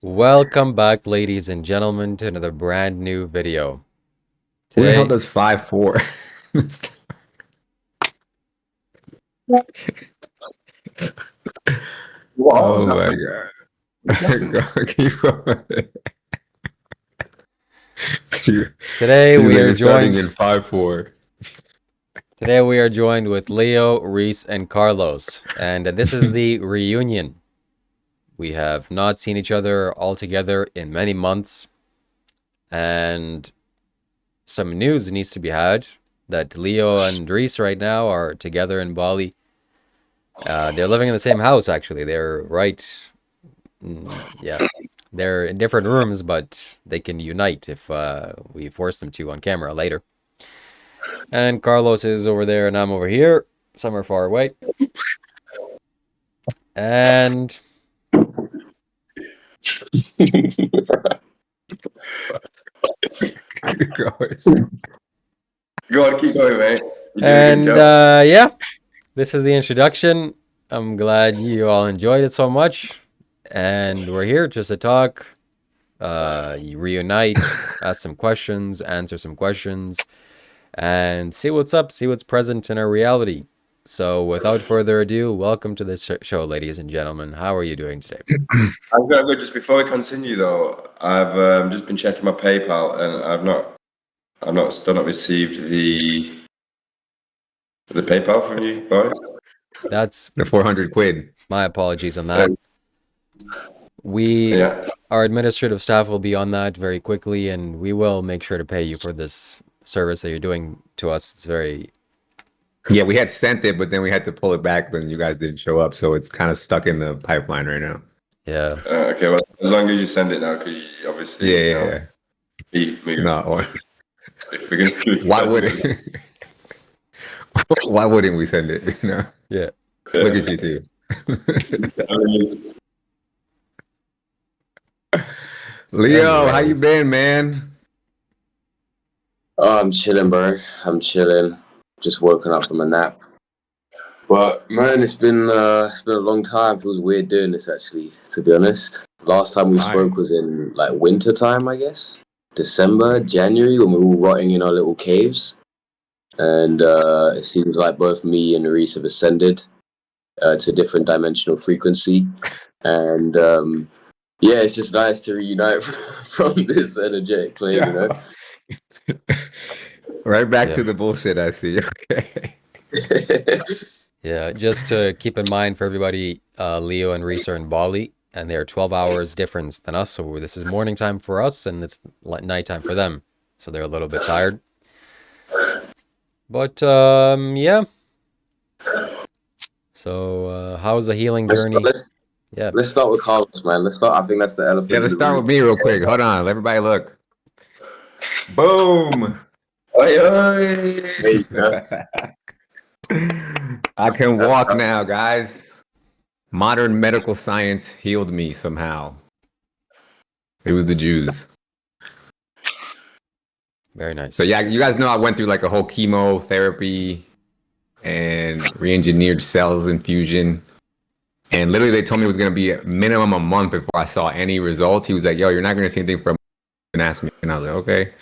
Welcome back, ladies and gentlemen, to another brand new video. Who the hell Today, does 5-4? What was Oh that? my god. Go, keep going. today She's we like, are it's starting in joined. 5-4. Today we are joined with Leo, Reese, and Carlos, and this is the reunion. We have not seen each other all together in many months, and some news needs to be had that Leo and Reese right now are together in Bali. They're living in the same house, actually. They're right. Yeah, they're in different rooms, but they can unite if we force them to on camera later. And Carlos is over there, and I'm over here, somewhere far away. And Go on, keep going, mate. You're doing a good and job. yeah, this is the introduction. I'm glad you all enjoyed it so much, and we're here just to talk, reunite, ask some questions, answer some questions, and see what's up, see what's present in our reality. So, without further ado, welcome to this show, ladies and gentlemen. How are you doing today? I'm gonna go just before we continue though. I've just been checking my PayPal and still not received the PayPal from you boys. That's The 400 quid. my apologies on that. We, Yeah. our administrative staff will be on that very quickly, and we will make sure to pay you for this service that you're doing to us. It's very, Yeah, we had sent it, but then we had to pull it back when you guys didn't show up. So it's kind of stuck in the pipeline right now. yeah. Okay. Well, as long as you send it now, because Yeah, obviously, yeah, yeah. moving No, forward, if we're gonna do why wouldn't why wouldn't we send it? Yeah. Look at you two. I mean, Leo, how you Anyways, been, man? Oh, I'm chilling, bro. I'm chilling. Just woken up from a nap. But man, it's been a long time. Feels weird doing this actually, to be honest. Last time we Hi. spoke was in like winter time, I guess. December, January, when we were all rotting in our little caves. And it seems like both me and Reese have ascended to different dimensional frequency. And yeah, it's just nice to reunite from this energetic plane, you know? Yeah. Right back yeah. to the bullshit I see. Okay. Yeah. Just to keep in mind for everybody, Leo and Reese are in Bali, and they're 12 hours difference than us. So this is morning time for us, and it's nighttime for them. So they're a little bit tired. But yeah. So how's the healing let's, journey? let's Yeah. Let's start with Carlos, man. Let's start. I think that's the Yeah, elephant in let's the start with room. me real quick. Hold on. Let everybody look. Boom. oi, oi. Hey, that's I can walk that's now, guys. Modern medical science healed me somehow. It was the Jews. Very nice. So yeah, you guys know I went through like a whole chemotherapy and re-engineered cells infusion. And literally they told me it was gonna be a minimum a month before I saw any results. He was like, yo, you're not gonna see anything for a month, and ask me. And I was like, okay.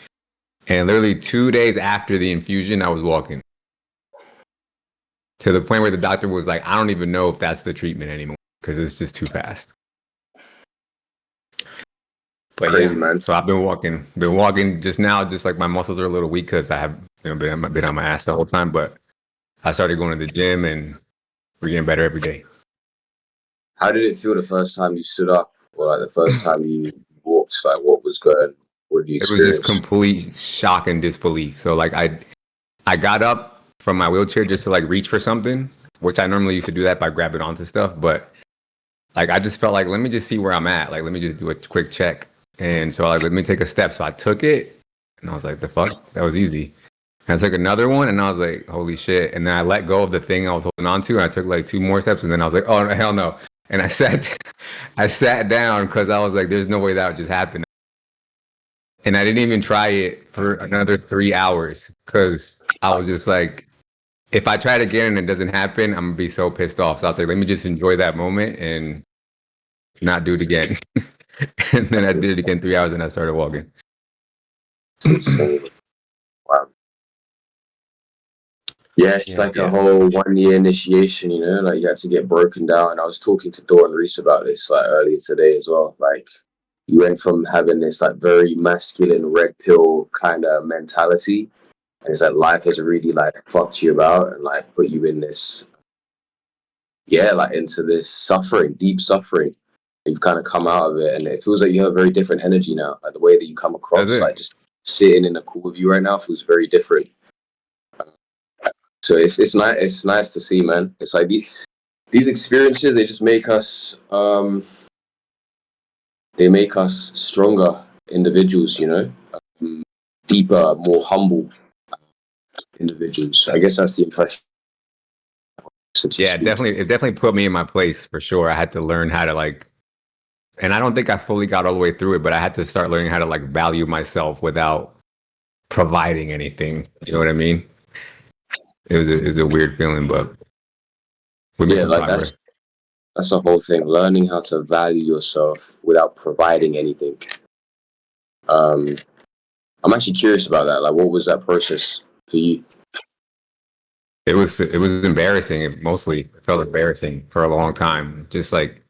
And literally 2 days after the infusion, I was walking. To the point where the doctor was like, I don't even know if that's the treatment anymore because it's just too fast. But crazy, yeah, man. so I've been walking just now, just like my muscles are a little weak because I have been on my ass the whole time. But I started going to the gym and we're getting better every day. How did it feel the first time you stood up, or like the first time you walked? Like, what was going? What did you It was just experience? complete shock and disbelief. So like I got up from my wheelchair just to like reach for something, which I normally used to do that by grabbing onto stuff. But like I just felt like let me just see where I'm at. Like let me just do a quick check. And so like let me take a step. So I took it and I was like, the fuck? That was easy. And I took another one and I was like, holy shit. And then I let go of the thing I was holding on to and I took like two more steps and then I was like, oh hell no. And I sat down because I was like, there's no way that would just happen. And I didn't even try it for another 3 hours because I was just like, if I try it again and it doesn't happen, I'm gonna be so pissed off. So I was like, let me just enjoy that moment and not do it again. And then I did it again 3 hours, and I started walking. It's insane. Wow. Yeah, it's Yeah. like a whole 1 year initiation, you know, like you had to get broken down. And I was talking to Dawn Reese about this like earlier today as well. Like you went from having this like very masculine red pill kind of mentality, and it's like life has really like fucked you about and like put you in this, yeah, like into this suffering, deep suffering. You've kind of come out of it, and it feels like you have a very different energy now. Like the way that you come That's across, it. like just sitting in a call with you right now feels very different. So it's nice to see, man. It's like these experiences, they just make us stronger individuals, you know, deeper, more humble individuals. I guess that's the impression. Since you Yeah, speak. it definitely put me in my place for sure. I had to learn how to like, and I don't think I fully got all the way through it, but I had to start learning how to like value myself without providing anything. You know what I mean? It was a weird feeling, but we made Yeah, some like progress. that's the whole thing. Learning how to value yourself without providing anything. Um, I'm actually curious about that. Like, what was that process for you? It was embarrassing. It mostly felt embarrassing for a long time. Just like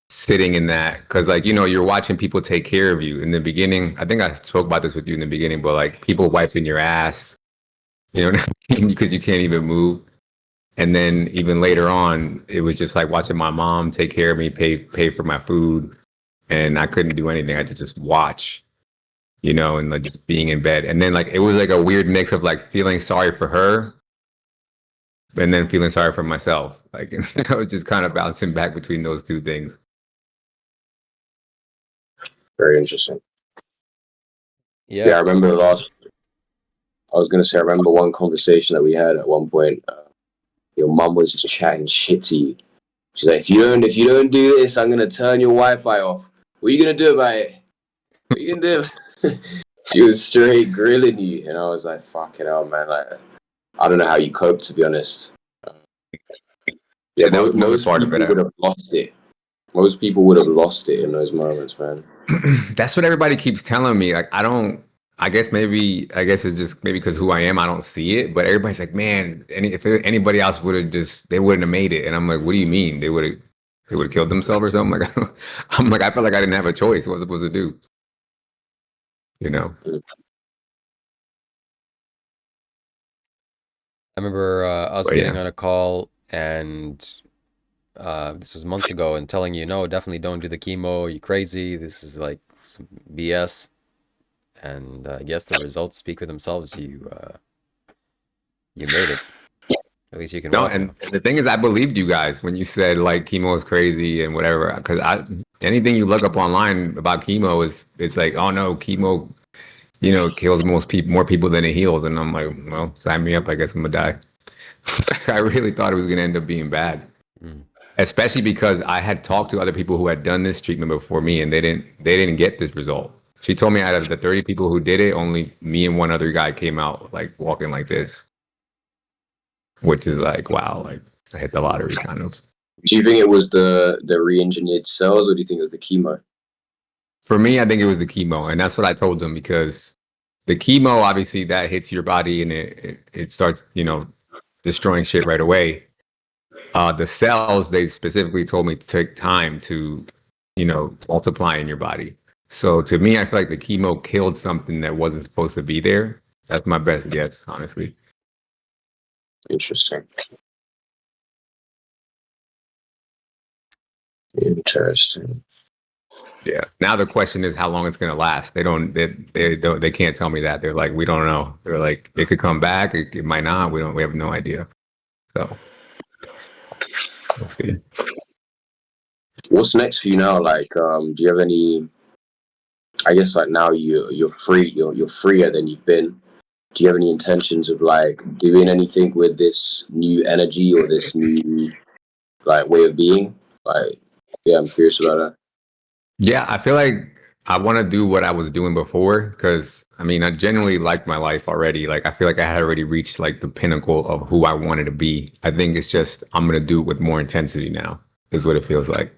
sitting in that, because like you're watching people take care of you in the beginning. I think I spoke about this with you in the beginning, but like people wiping your ass, you know what I mean? Because you can't even move. And then even later on, it was just like watching my mom take care of me, pay for my food, and I couldn't do anything. I had to just watch, and like just being in bed. And then like it was like a weird mix of like feeling sorry for her and then feeling sorry for myself. Like I was just kind of bouncing back between those two things. Very interesting. Yeah. Yeah, I remember the last. I was gonna say, I remember one conversation that we had at one point. Your mum was just chatting shit to you. She's like, if you don't do this, I'm gonna turn your Wi-Fi off. What are you gonna do about it? What are you gonna do? She was straight grilling you, and I was like, fucking hell, man. Like, I don't know how you cope, to be honest. Yeah, Yeah, that was one most part of people it. would have lost it. Most people would have lost it in those moments, man. That's what everybody keeps telling me. Like, I don't. I guess it's just maybe because who I am, I don't see it. But everybody's like, man, if anybody else would have they wouldn't have made it. And I'm like, what do you mean? They would have killed themselves or something? Like, I'm like, I felt like I didn't have a choice. What was I supposed to do? You know? Mm. I remember us But getting yeah, on a call, and this was months ago, and telling you, no, definitely don't do the chemo. You crazy. This is like some BS. And I guess the results speak for themselves. You made it. At least you can no. walk And now. the thing is, I believed you guys when you said like chemo is crazy and whatever. Because anything you look up online about chemo it's like, oh no, chemo kills more people than it heals. And I'm like, well, sign me up. I guess I'm gonna die. I really thought it was gonna end up being bad, Mm. especially because I had talked to other people who had done this treatment before me, and they didn't get this result. She told me out of the 30 people who did it, only me and one other guy came out like walking like this, which is like, wow, like I hit the lottery kind of. Do you think it was the re-engineered cells, or do you think it was the chemo? For me, I think it was the chemo, and that's what I told them because the chemo obviously that hits your body and it starts destroying shit right away. The cells, they specifically told me to take time to, multiply in your body. So to me, I feel like the chemo killed something that wasn't supposed to be there. That's my best guess, honestly. Interesting. Interesting. Yeah. Now the question is how long it's gonna last. They can't tell me that. They're like, we don't know. They're like, it could come back. It might not. We have no idea. So we'll see. What's next for you now? Like, do you have any? I guess like now you're free. You're freer than you've been. Do you have any intentions of like doing anything with this new energy or this new like way of being? Like, yeah, I'm curious about that. Yeah, I feel like I want to do what I was doing before because I mean, I genuinely like my life already. Like, I feel like I had already reached like the pinnacle of who I wanted to be. I think it's just I'm gonna do it with more intensity now, is what it feels like.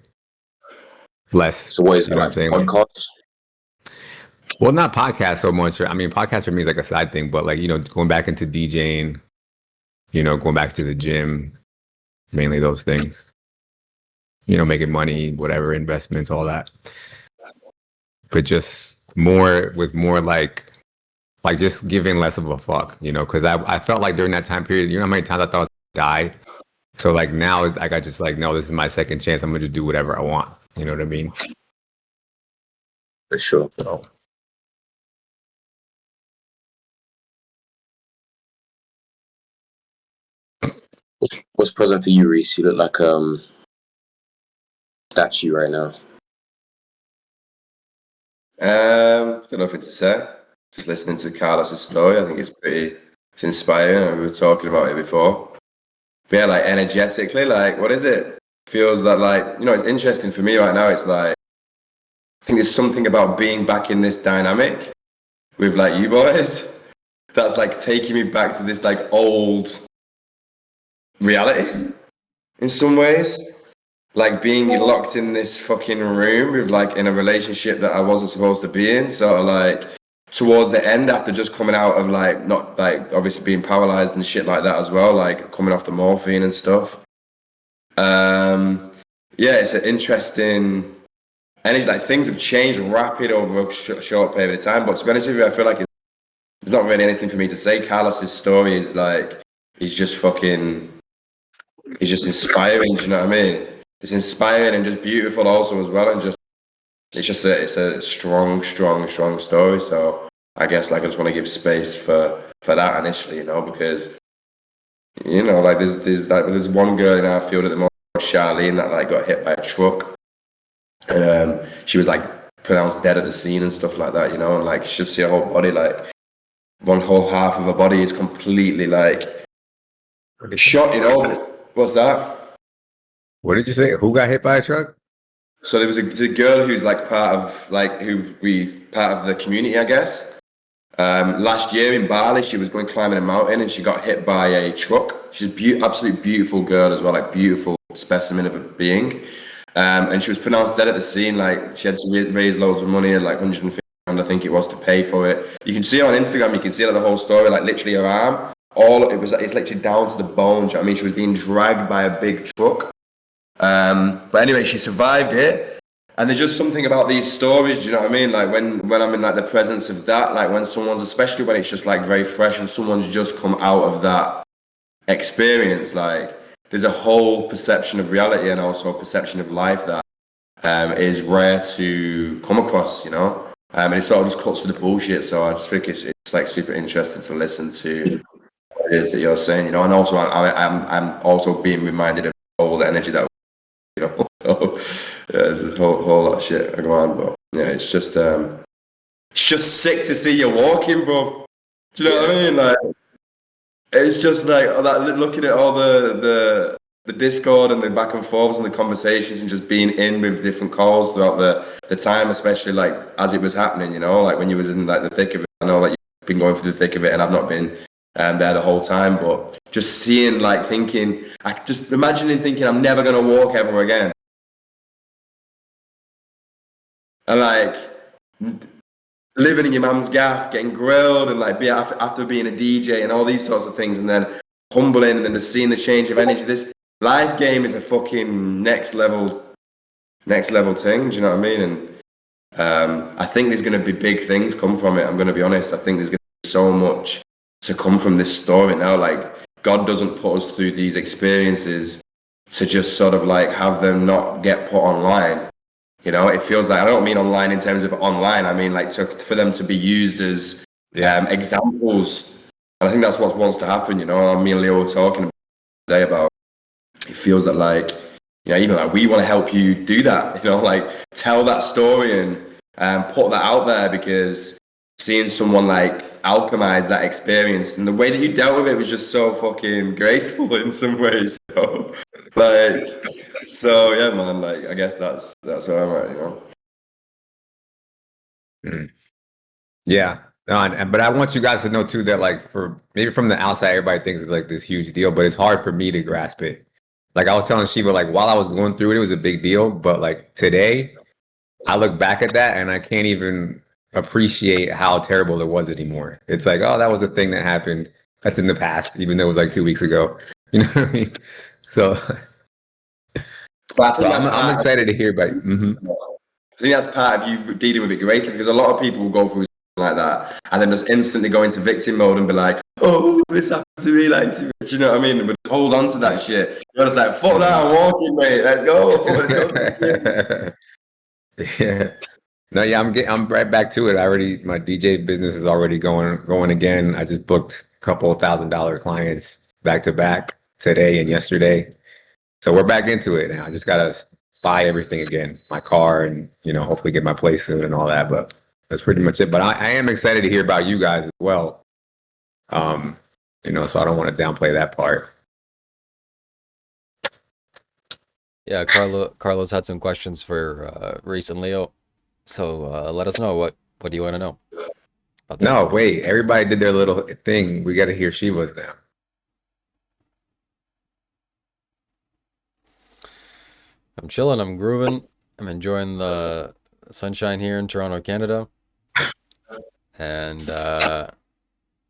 less. So what is You it, know like what I'm saying? podcasts? Well, not podcast so much. I mean, podcast for me is like a side thing, but like, you know, going back into DJing, you know, going back to the gym, mainly those things, you know, making money, whatever, investments, all that. But just more with more like just giving less of a fuck, you know, because I felt like during that time period, you know how many times I thought I was gonna die? So like now it's like I just like, no, this is my second chance. I'm gonna just do whatever I want. You know what I mean? For sure. So What's present for you, Reese? You look like statue right now. Got nothing to say. Just listening to Carlos's story, I think it's inspiring, and we were talking about it before. But yeah, like energetically, like what is it? Feels that like, you know, it's interesting for me right now. It's like I think there's something about being back in this dynamic with like you boys that's like taking me back to this like old reality in some ways. Like being locked in this fucking room with like in a relationship that I wasn't supposed to be in. Sort of like towards the end after just coming out of like not like obviously being paralyzed and shit like that as well, like coming off the morphine and stuff. Yeah, it's an interesting energy. Like things have changed rapid over a short period of time. But to be honest with you, I feel like there's not really anything for me to say. Carlos's story is like he's just fucking it's just inspiring. Do you know what I mean? It's inspiring and just beautiful also as well, and just it's a strong story. So I guess like I just want to give space for that initially, you know, because you know like there's one girl in our field at the moment, Charlene, that like got hit by a truck, and she was like pronounced dead at the scene and stuff like that, you know, and like you should see her whole body, like one whole half of her body is completely like shot, you know. What's that? what did you say? Who got hit by a truck? So there was a girl who's like part of the community, I guess. Last year in Bali, she was going climbing a mountain and she got hit by a truck. She's a absolutely beautiful girl as well, like beautiful specimen of a being. And she was pronounced dead at the scene. Like she had to raise loads of money, like 150 pounds, I think it was, to pay for it. You can see her on Instagram. You can see like the whole story, like literally her arm. It's literally down to the bone. I mean, she was being dragged by a big truck. But anyway, she survived it. And there's just something about these stories, do you know what I mean? Like when I'm in like the presence of that, like when someone's, especially when it's just like very fresh and someone's just come out of that experience, like there's a whole perception of reality and also a perception of life that is rare to come across, you know? And it sort of just cuts through the bullshit. So I just think it's like super interesting to listen to what it is that you're saying, you know? And also I'm also being reminded of all the energy that, you know? So yeah, there's a whole lot of shit going on, but yeah, it's just sick to see you walking, bro. Do you know what I mean? Like, it's just like looking at all the Discord and the back and forths and the conversations and just being in with different calls throughout the time, especially like as it was happening, you know, like when you was in like the thick of it. I know like you've been going through the thick of it and I've not been there the whole time, but just seeing, like thinking, I just imagining thinking I'm never going to walk ever again. And like living in your mum's gaff, getting grilled, and like after being a DJ and all these sorts of things, and then humbling, and then just seeing the change of energy. This life game is a fucking next level thing. Do you know what I mean? And I think there's going to be big things come from it. I'm going to be honest. I think there's going to be so much to come from this story now. Like God doesn't put us through these experiences to just sort of like have them not get put online. You know, it feels like, I don't mean online in terms of online. I mean like for them to be used as examples. And I think that's what wants to happen. You know, me and Leo were talking today about. It feels that like, you know, even like we want to help you do that. You know, like tell that story and put that out there, because seeing someone like alchemize that experience and the way that you dealt with it was just so fucking graceful in some ways. You know? Like, so yeah, man. Like, I guess that's where I'm at. You know. Yeah. No, but I want you guys to know too that like for maybe from the outside, everybody thinks it's like this huge deal, but it's hard for me to grasp it. Like I was telling Shiva, like while I was going through it, it was a big deal. But like today, I look back at that and I can't even appreciate how terrible it was anymore. It's like, oh, that was a thing that happened. That's in the past, even though it was like 2 weeks ago. You know what I mean? So, But I so think that's I'm part. excited to hear about. I think that's part of you dealing with it gracefully, because a lot of people will go through something like that and then just instantly go into victim mode and be like, "Oh, this happened to me." Like, do you know what I mean? But hold on to that shit. You're just like, "Fuck that, I'm walking, mate. Let's go. Let's go." To the gym." Yeah. No, yeah, I'm right back to it. My DJ business is already going again. I just booked a couple $1,000 clients back to back today and yesterday. So we're back into it now. I just gotta buy everything again, my car, and hopefully get my place soon and all that. But that's pretty much it. But I am excited to hear about you guys as well. Um, so I don't want to downplay that part. Yeah, Carlos had some questions for Reese and Leo. So let us know what do you want to know about that? No, wait. Everybody did their little thing. We got to hear Shiva's now. I'm chilling. I'm grooving. I'm enjoying the sunshine here in Toronto, Canada. And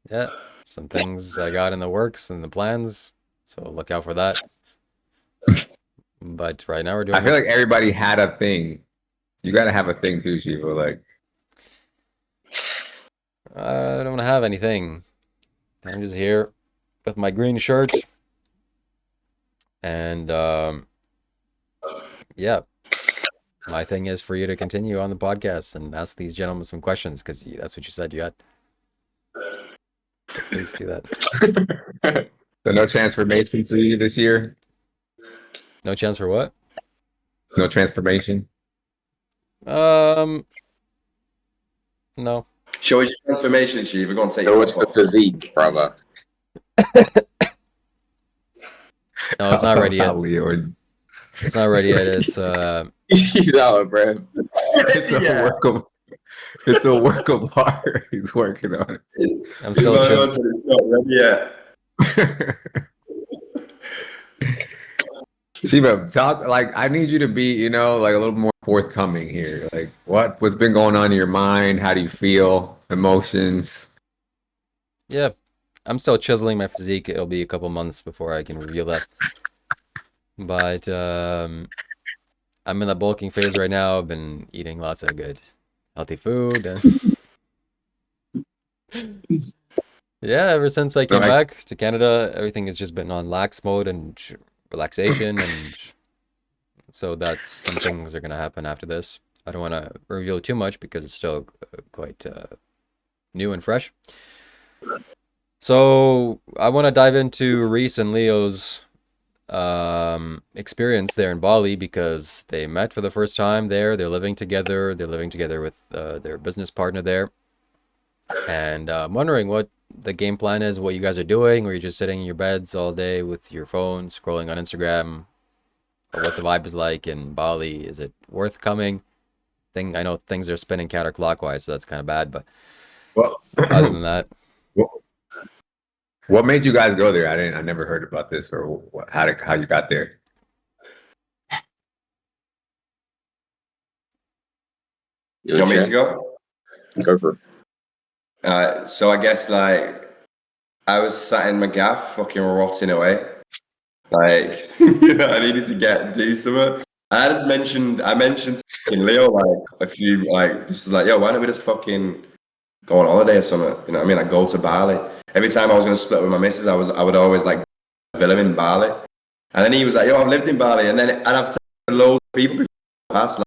yeah, some things I got in the works and the plans. So look out for that. But right now we're I doing feel this. like everybody had a thing. You got to have a thing too, Shiva. Like, I don't have anything. I'm just here with my green shirt. And yeah, my thing is for you to continue on the podcast and ask these gentlemen some questions because that's what you said you had. Please do that. so no transformation for you this year? No chance for what? No transformation? Um, no. Show us your transformation, Shiva. We're going to take So your it's top the off. physique, brother. No, it's not ready yet. Leo. It's not ready yet. It's He's out of breath. It's a Yeah. work of it's a work of art. He's working on I'm It's still my chill. answer, it's not ready yet. it. Shiva, talk like I need you to be, like a little more forthcoming here. Like what's been going on in your mind? How do you feel? Emotions? Yeah, I'm still chiseling my physique. It'll be a couple months before I can reveal that. But I'm in the bulking phase right now. I've been eating lots of good, healthy food, and yeah, ever since I No, came back to Canada, everything has just been on lax mode and relaxation, and so that's some things are gonna happen after this. I don't want to reveal too much because it's still quite new and fresh. So I want to dive into Reese and Leo's experience there in Bali because they met for the first time there. They're living together. They're living together with their business partner there. And I'm wondering what the game plan is, what you guys are doing, or you're just sitting in your beds all day with your phone, scrolling on Instagram, or what the vibe is like in Bali. Is it worth coming? I know things are spinning counterclockwise, so that's kind of bad. But well, other than that, what made you guys go there? I never heard about this or how you got there. You want me to go? Go for it. So I guess like I was sat in my gaff, fucking rotting away. Like I needed to do something. I mentioned to fucking Leo like a few like this is like, yo, why don't we just fucking go on holiday or something? You know what I mean? Like go to Bali. Every time I was gonna split with my missus, I would always like villa in Bali. And then he was like, yo, I've lived in Bali, and I've said to loads of people before in the past,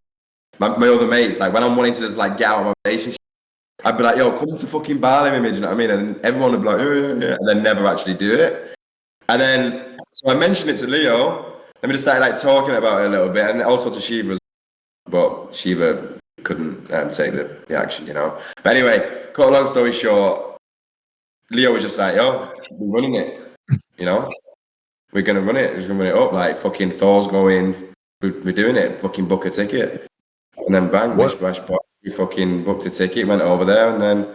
like my other mates, like when I'm wanting to just like get out of my relationship, I'd be like, yo, come to fucking Bali with me, do you know what I mean? And everyone would be like, yeah, and then never actually do it. And then, so I mentioned it to Leo, and we just started like talking about it a little bit, and also to Shiva, but Shiva couldn't take the action, you know. But anyway, cut a long story short, Leo was just like, yo, we're running it, you know. We're going to run it. We're going to run it up. Like, fucking Thor's going, we're doing it. Fucking book a ticket. And then bang, bish, bash, bosh. We fucking booked a ticket, went over there, and then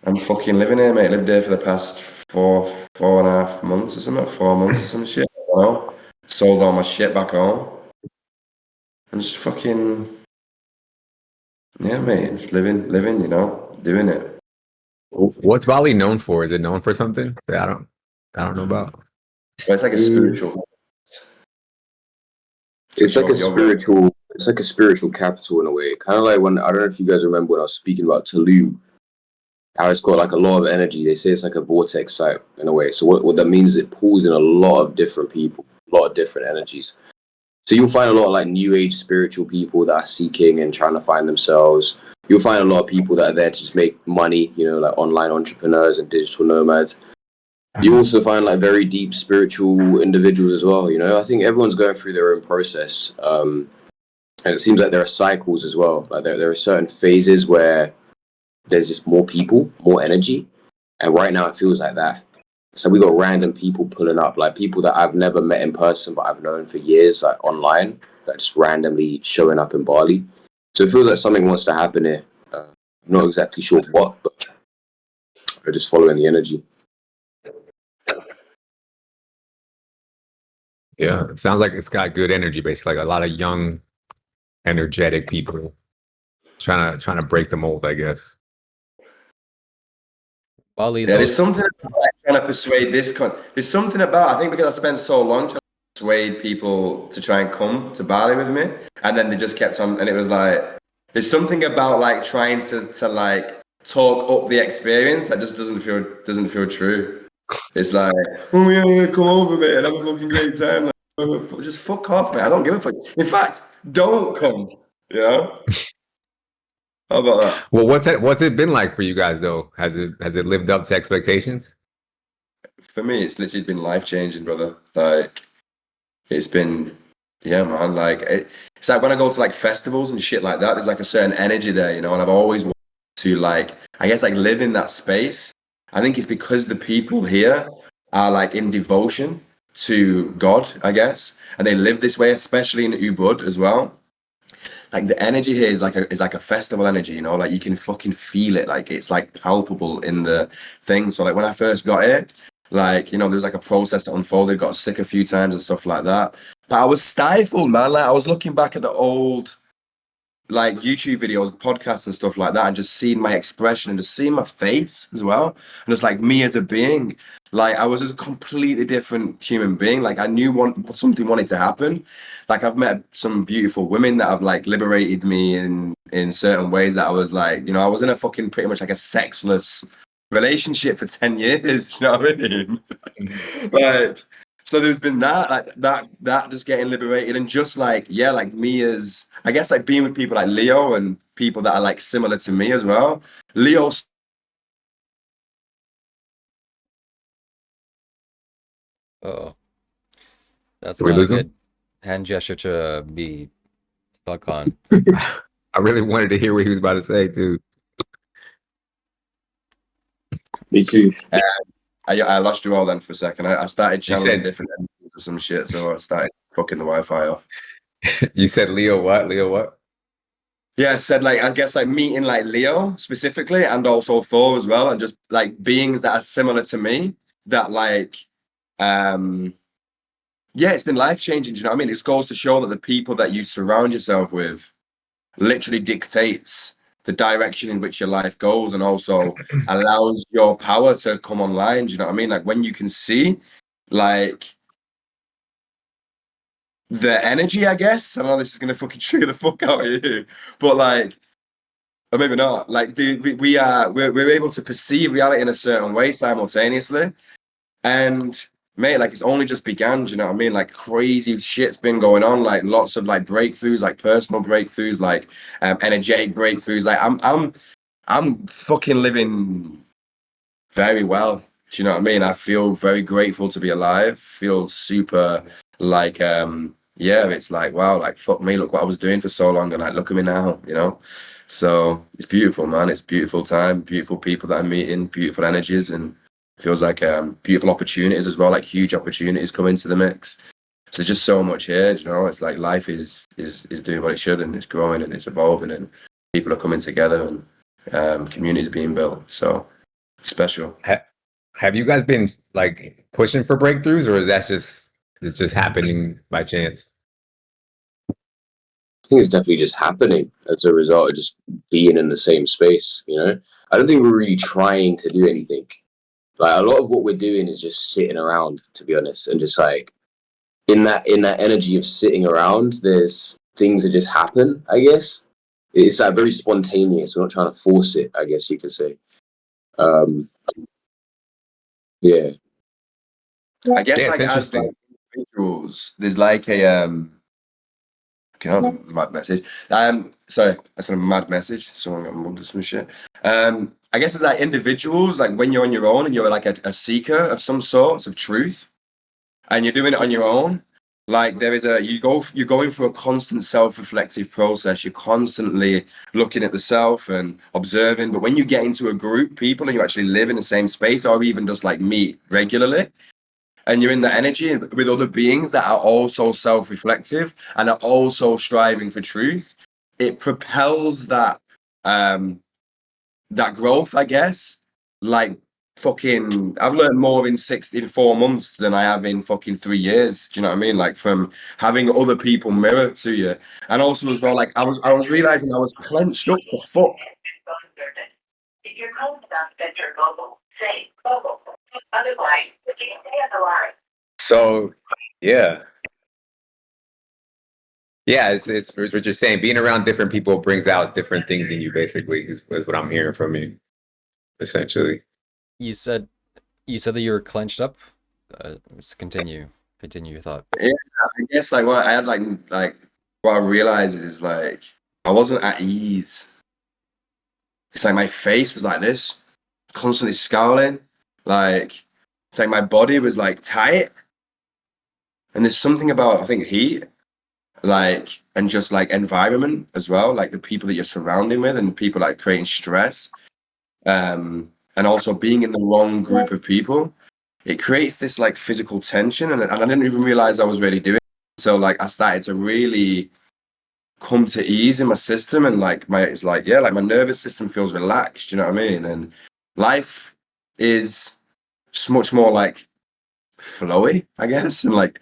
I'm fucking living here, mate. Lived there for the past 4.5 months or something, 4 months or some shit. I don't know. Sold all my shit back home. And just fucking Yeah, mate, just living, doing it. What's Bali known for? Is it known for something that I don't know about? But it's like a Mm, spiritual. So it's like a you're very spiritual. It's like a spiritual capital in a way. Kind of like when I don't know if you guys remember when I was speaking about Tulum, how it's got like a lot of energy. They say it's like a vortex site in a way. So what that means is it pulls in a lot of different people, a lot of different energies. So you'll find a lot of like new age spiritual people that are seeking and trying to find themselves. You'll find a lot of people that are there to just make money, like online entrepreneurs and digital nomads. You also find like very deep spiritual individuals as well. I think everyone's going through their own process. And it seems like there are cycles as well. Like there are certain phases where there's just more people, more energy. And right now it feels like that. So we got random people pulling up, like people that I've never met in person, but I've known for years, like online, that just randomly showing up in Bali. So it feels like something wants to happen here. I'm not exactly sure what, but I'm just following the energy. Yeah, it sounds like it's got good energy, basically, like a lot of young, energetic people trying to break the mold, I guess. Bali is Yeah, there's also something about like, trying to persuade there's something about, I think because I spent so long trying to persuade people to try and come to Bali with me, and then they just kept on, and it was like, there's something about like trying to like talk up the experience that just doesn't feel true. It's like, oh yeah, come over, mate, and have a fucking great time. Like, just fuck off, mate. I don't give a fuck. In fact, don't come. You know? How about that? Well, what's it been like for you guys though? Has it lived up to expectations? For me, it's literally been life changing, brother. Like, it's been, yeah, man. Like, it's like when I go to like festivals and shit like that, there's like a certain energy there, and I've always wanted to like, I guess, like live in that space. I think it's because the people here are like in devotion to God, I guess, and they live this way, especially in Ubud as well. Like the energy here is like a festival energy, like you can fucking feel it, like it's like palpable in the thing. So like when I first got here, like there's like a process that unfolded, got sick a few times and stuff like that. But I was stifled, man. Like I was looking back at the old like YouTube videos, podcasts and stuff like that, and just seeing my expression and just seeing my face as well. And just like me as a being. Like I was just a completely different human being. Like I knew something wanted to happen. Like I've met some beautiful women that have like liberated me in certain ways that I was like, I was in a fucking pretty much like a sexless relationship for 10 years, you know what I mean? Like so there's been that, like that just getting liberated, and just like, yeah, like me as I guess like being with people like Leo and people that are like similar to me as well. Leo, oh, that's Did we not a lose good him? hand gesture to be stuck on. I really wanted to hear what he was about to say too. Me too. I lost you all then for a second. I started You channeling said different energies or some shit, so I started fucking the Wi-Fi off. you said Leo what? Leo what? Yeah, I said like I guess like meeting like Leo specifically, and also Thor as well, and just like beings that are similar to me that like um yeah, it's been life changing. Do you know what I mean? It goes to show that the people that you surround yourself with literally dictates the direction in which your life goes, and also allows your power to come online. Do you know what I mean? Like when you can see like the energy, I guess. I know this is gonna fucking trigger the fuck out of you, but like, or maybe not. Like we're able to perceive reality in a certain way simultaneously, and mate, like it's only just began. Do you know what I mean? Like crazy shit's been going on. Like lots of like breakthroughs, like personal breakthroughs, like energetic breakthroughs. Like I'm fucking living very well. Do you know what I mean? I feel very grateful to be alive. Feel super like yeah, it's like wow, like fuck me, look what I was doing for so long, and like look at me now. So it's beautiful, man. It's beautiful time, beautiful people that I'm meeting, beautiful energies, and feels like beautiful opportunities as well, like huge opportunities come into the mix. So there's just so much here, it's like life is doing what it should, and it's growing and it's evolving, and people are coming together, and communities are being built. So special. Ha- have you guys been like pushing for breakthroughs, or is that just it's just happening by chance? I think it's definitely just happening as a result of just being in the same space. I don't think we're really trying to do anything. Like a lot of what we're doing is just sitting around, to be honest, and just like in that energy of sitting around, there's things that just happen. I guess it's like very spontaneous. We're not trying to force it. I guess you could say. Um, yeah. I guess Yeah, it's like as like interesting. individuals, there's like a okay, that was a mad message. Sorry, I said a mad message. Someone got mugged or some shit. I guess as like individuals, like when you're on your own and you're like a seeker of some sorts of truth, and you're doing it on your own, like there is you're going through a constant self-reflective process. You're constantly looking at the self and observing. But when you get into a group, people, and you actually live in the same space, or even just like meet regularly, and you're in the energy with other beings that are also self-reflective and are also striving for truth, it propels that growth, I guess. Like fucking I've learned more in 4 months than I have in fucking 3 years. Do you know what I mean? Like from having other people mirror to you. And also as well, like I was realizing I was clenched up for fuck. If your code does enter global, say global. Otherwise, stay on the line. So, yeah, yeah, it's what you're saying. Being around different people brings out different things in you. Basically, is what I'm hearing from you. Essentially, You said that you were clenched up. Just continue your thought. Yeah, I guess like what I had like what I realized is like I wasn't at ease. It's like my face was like this, constantly scowling. Like it's like my body was like tight. And there's something about I think heat, like and just like environment as well, like the people that you're surrounding with and people like creating stress. And also being in the wrong group of people. It creates this like physical tension and I didn't even realize I was really doing it. So like I started to really come to ease in my system and like it's like yeah, like my nervous system feels relaxed, you know what I mean? And life is just much more like flowy, I guess, and like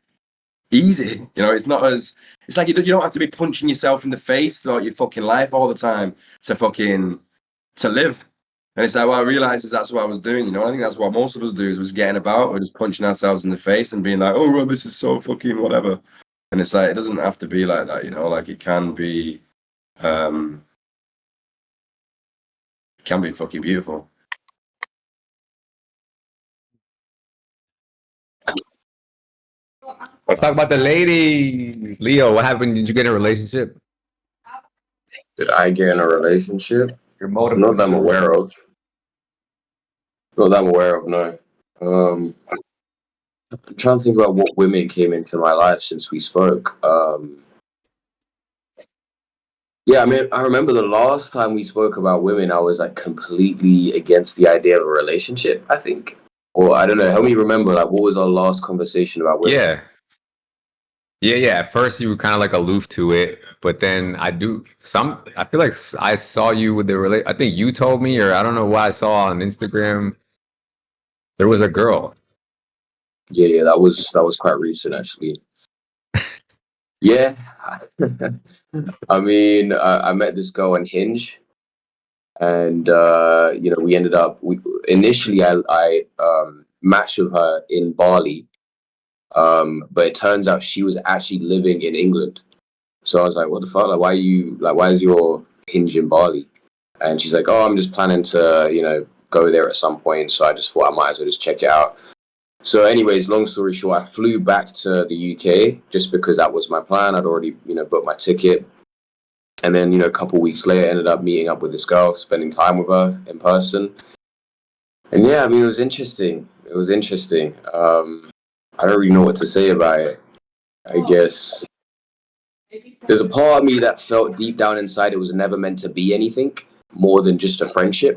easy. It's not as it's like you don't have to be punching yourself in the face throughout your fucking life all the time to live. And it's like what I realized is that's what I was doing. I think that's what most of us do is was getting about or just punching ourselves in the face and being like, oh well, this is so fucking whatever. And it's like it doesn't have to be like that, like it can be fucking beautiful. let's talk about the ladies. Leo, what happened? Did you get in a relationship? Did I get in a relationship? Your motive Not was that I'm aware of. Not that I'm aware of. No. I'm trying to think about what women came into my life since we spoke. Yeah, I mean, I remember the last time we spoke about women, I was like completely against the idea of a relationship, I think. Or I don't know, help me remember, like, what was our last conversation about women? yeah. Yeah. At first, you were kind of like aloof to it, but then I feel like I saw you with I think you told me, or I don't know why I saw on Instagram there was a girl. Yeah, that was quite recent, actually. Yeah. I mean, I met this girl on Hinge, and we ended up. Initially, I matched with her in Bali, but it turns out she was actually living in England. So I was like, what the fuck? Like, why is your Hinge in Bali? And she's like, oh, I'm just planning to, go there at some point. So I just thought I might as well just check it out. So, anyways, long story short, I flew back to the UK just because that was my plan. I'd already, booked my ticket. And then, a couple weeks later, ended up meeting up with this girl, spending time with her in person. And yeah, I mean, it was interesting. It was interesting. I don't really know what to say about it. I guess there's a part of me that felt deep down inside it was never meant to be anything more than just a friendship.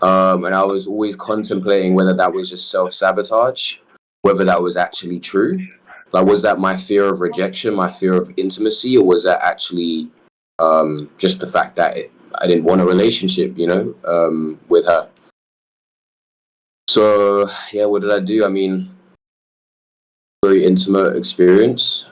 And I was always contemplating whether that was just self sabotage, whether that was actually true. Like, was that my fear of rejection, my fear of intimacy, or was that actually just the fact that I didn't want a relationship, with her? So, yeah, what did I do? I mean, very intimate experience.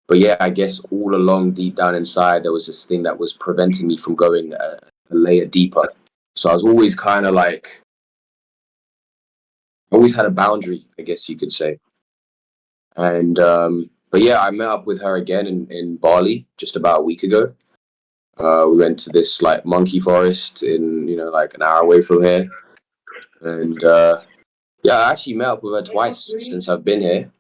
But yeah, I guess all along, deep down inside, there was this thing that was preventing me from going a layer deeper. So I was always kind of like, always had a boundary, I guess you could say. And but yeah, I met up with her again in Bali just about a week ago. We went to this like monkey forest in, you know, like an hour away from here. And yeah, I actually met up with her twice since I've been here.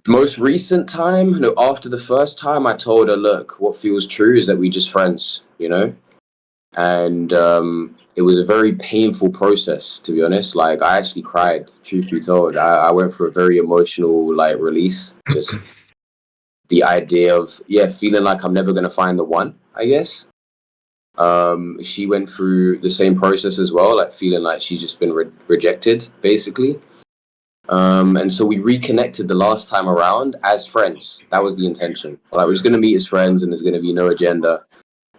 Most recent time, no, after the first time, I told her, look, what feels true is that we just friends, you know? And it was a very painful process, to be honest. Like, I actually cried, truth be told. I went through a very emotional, like, release. Just the idea of, yeah, feeling like I'm never going to find the one, I guess. She went through the same process as well, like feeling like she's just been rejected, basically. And so we reconnected the last time around as friends. That was the intention. Like, we're just going to meet as friends and there's going to be no agenda.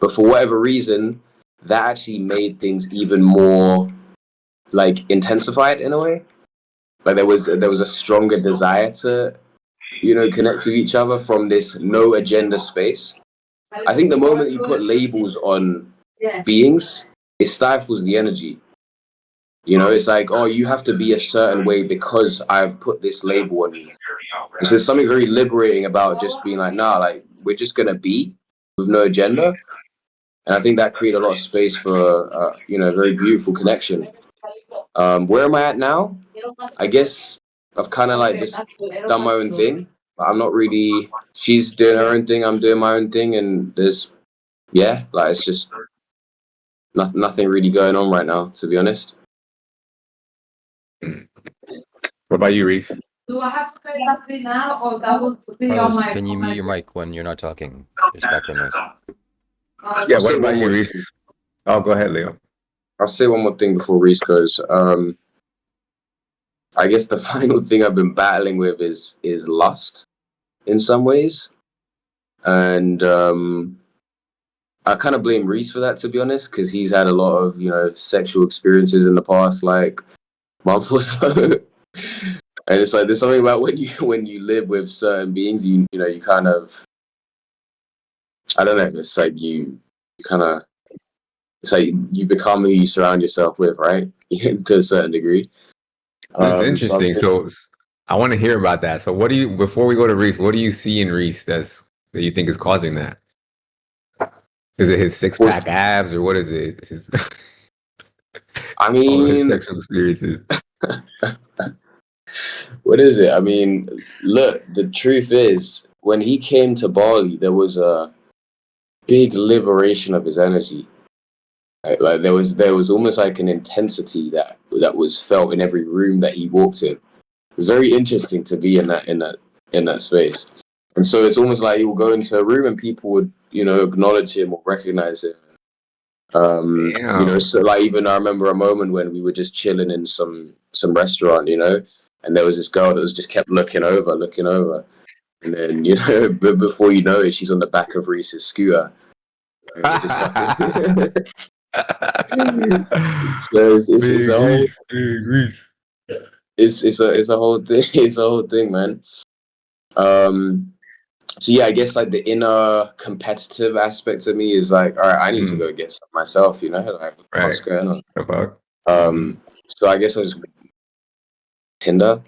But for whatever reason, that actually made things even more like intensified in a way. Like there was a stronger desire to, you know, connect with each other from this no agenda space. I think the moment you put labels on beings, it stifles the energy. You know, it's like, oh, you have to be a certain way because I've put this label on you. And so there's something very liberating about just being like, nah, like we're just gonna be with no agenda. And I think that created a lot of space for, you know, a very beautiful connection. Where am I at now? I guess I've kind of like just done my own thing. I'm not really. She's doing her own thing. I'm doing my own thing, and there's, yeah, like it's just nothing really going on right now, to be honest. What about you, Reese? Do I have to pay something now or that will be on Carlos, my can you on mute my your mic when you're not talking? There's background noise. Yeah, I'll what say about one you, more. Reese? Oh, go ahead, Leo. I'll say one more thing before Reese goes. I guess the final thing I've been battling with is lust in some ways, and I kind of blame Reese for that, to be honest, because he's had a lot of, you know, sexual experiences in the past like month or so. And it's like there's something about when you live with certain beings, you know, you kind of, I don't know, it's like you kind of, it's like you become who you surround yourself with, right? To a certain degree. This is So interesting. So I want to hear about that. So what do you, before we go to Reese, what do you see in Reese that you think is causing that? Is it his six pack abs or what is it? I All his mean, sexual experiences. what is it? I mean, look, the truth is, when he came to Bali, there was a big liberation of his energy. Like there was almost like an intensity that was felt in every room that he walked in. It was very interesting to be in that space. And so it's almost like he will go into a room and people would, you know, acknowledge him or recognize him. You know, Damn. so like even I remember a moment when we were just chilling in some restaurant, you know, and there was this girl that was just kept looking over, and then you know, but before you know it, she's on the back of Reese's scooter, and we're just fucking. So it's a Big whole Reese, big Reese. it's a whole thing. It's a whole thing, man. Um, so yeah, I guess like the inner competitive aspect of me is like, all right, I need to Mm, go get some myself, you know, like what the right. fuck's going on? The fuck? So I guess I was Tinder,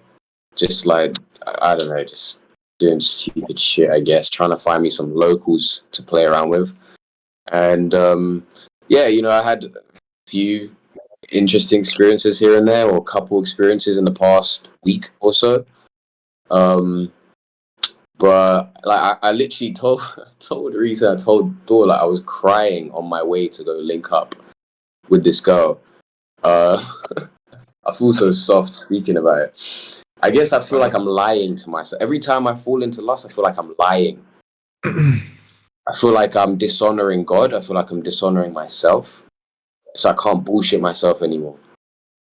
just like I don't know, just doing stupid shit. I guess trying to find me some locals to play around with, and yeah, you know, I had a few interesting experiences here and there, or a couple experiences in the past week or so. Um, but like I literally told told Risa, I told Thor like I was crying on my way to go link up with this girl. Uh, I feel so soft speaking about it. I guess I feel like I'm lying to myself. Every time I fall into lust, I feel like I'm lying. I feel like I'm dishonoring God. I feel like I'm dishonoring myself. So I can't bullshit myself anymore.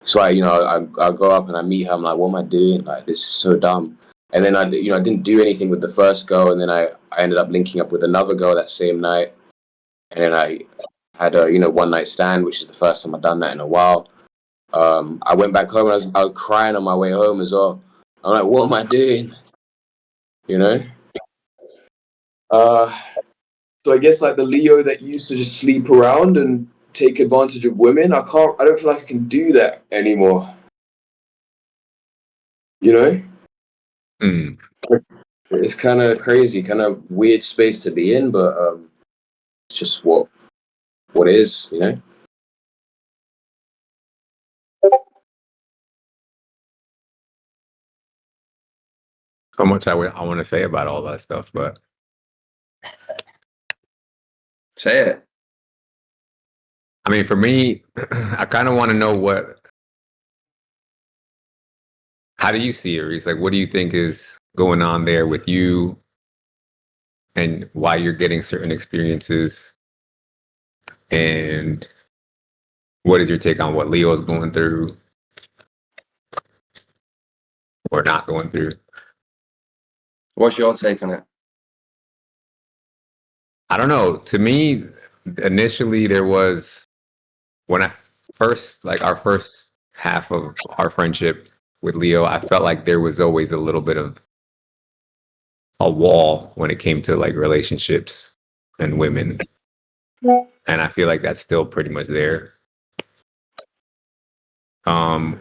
So I go up and I meet her. I'm like, what am I doing? Like, this is so dumb. And then I didn't do anything with the first girl. And then I ended up linking up with another girl that same night. And then I had a, one night stand, which is the first time I've done that in a while. I went back home and I was crying on my way home as well. I'm like, what am I doing? you know. So I guess like the Leo that used to just sleep around and take advantage of women, I don't feel like I can do that anymore. You know? Mm. It's kind of crazy, kind of weird space to be in, but it's just what it is, you know? So much I want to say about all that stuff, but Say it. I mean, for me, I kind of want to know how do you see it, Reese? Like, what do you think is going on there with you and why you're getting certain experiences? And what is your take on what Leo's going through or not going through? What's your take on it? I don't know. To me, initially, there was when I first, like our first half of our friendship with Leo, I felt like there was always a little bit of a wall when it came to like relationships and women. And I feel like that's still pretty much there.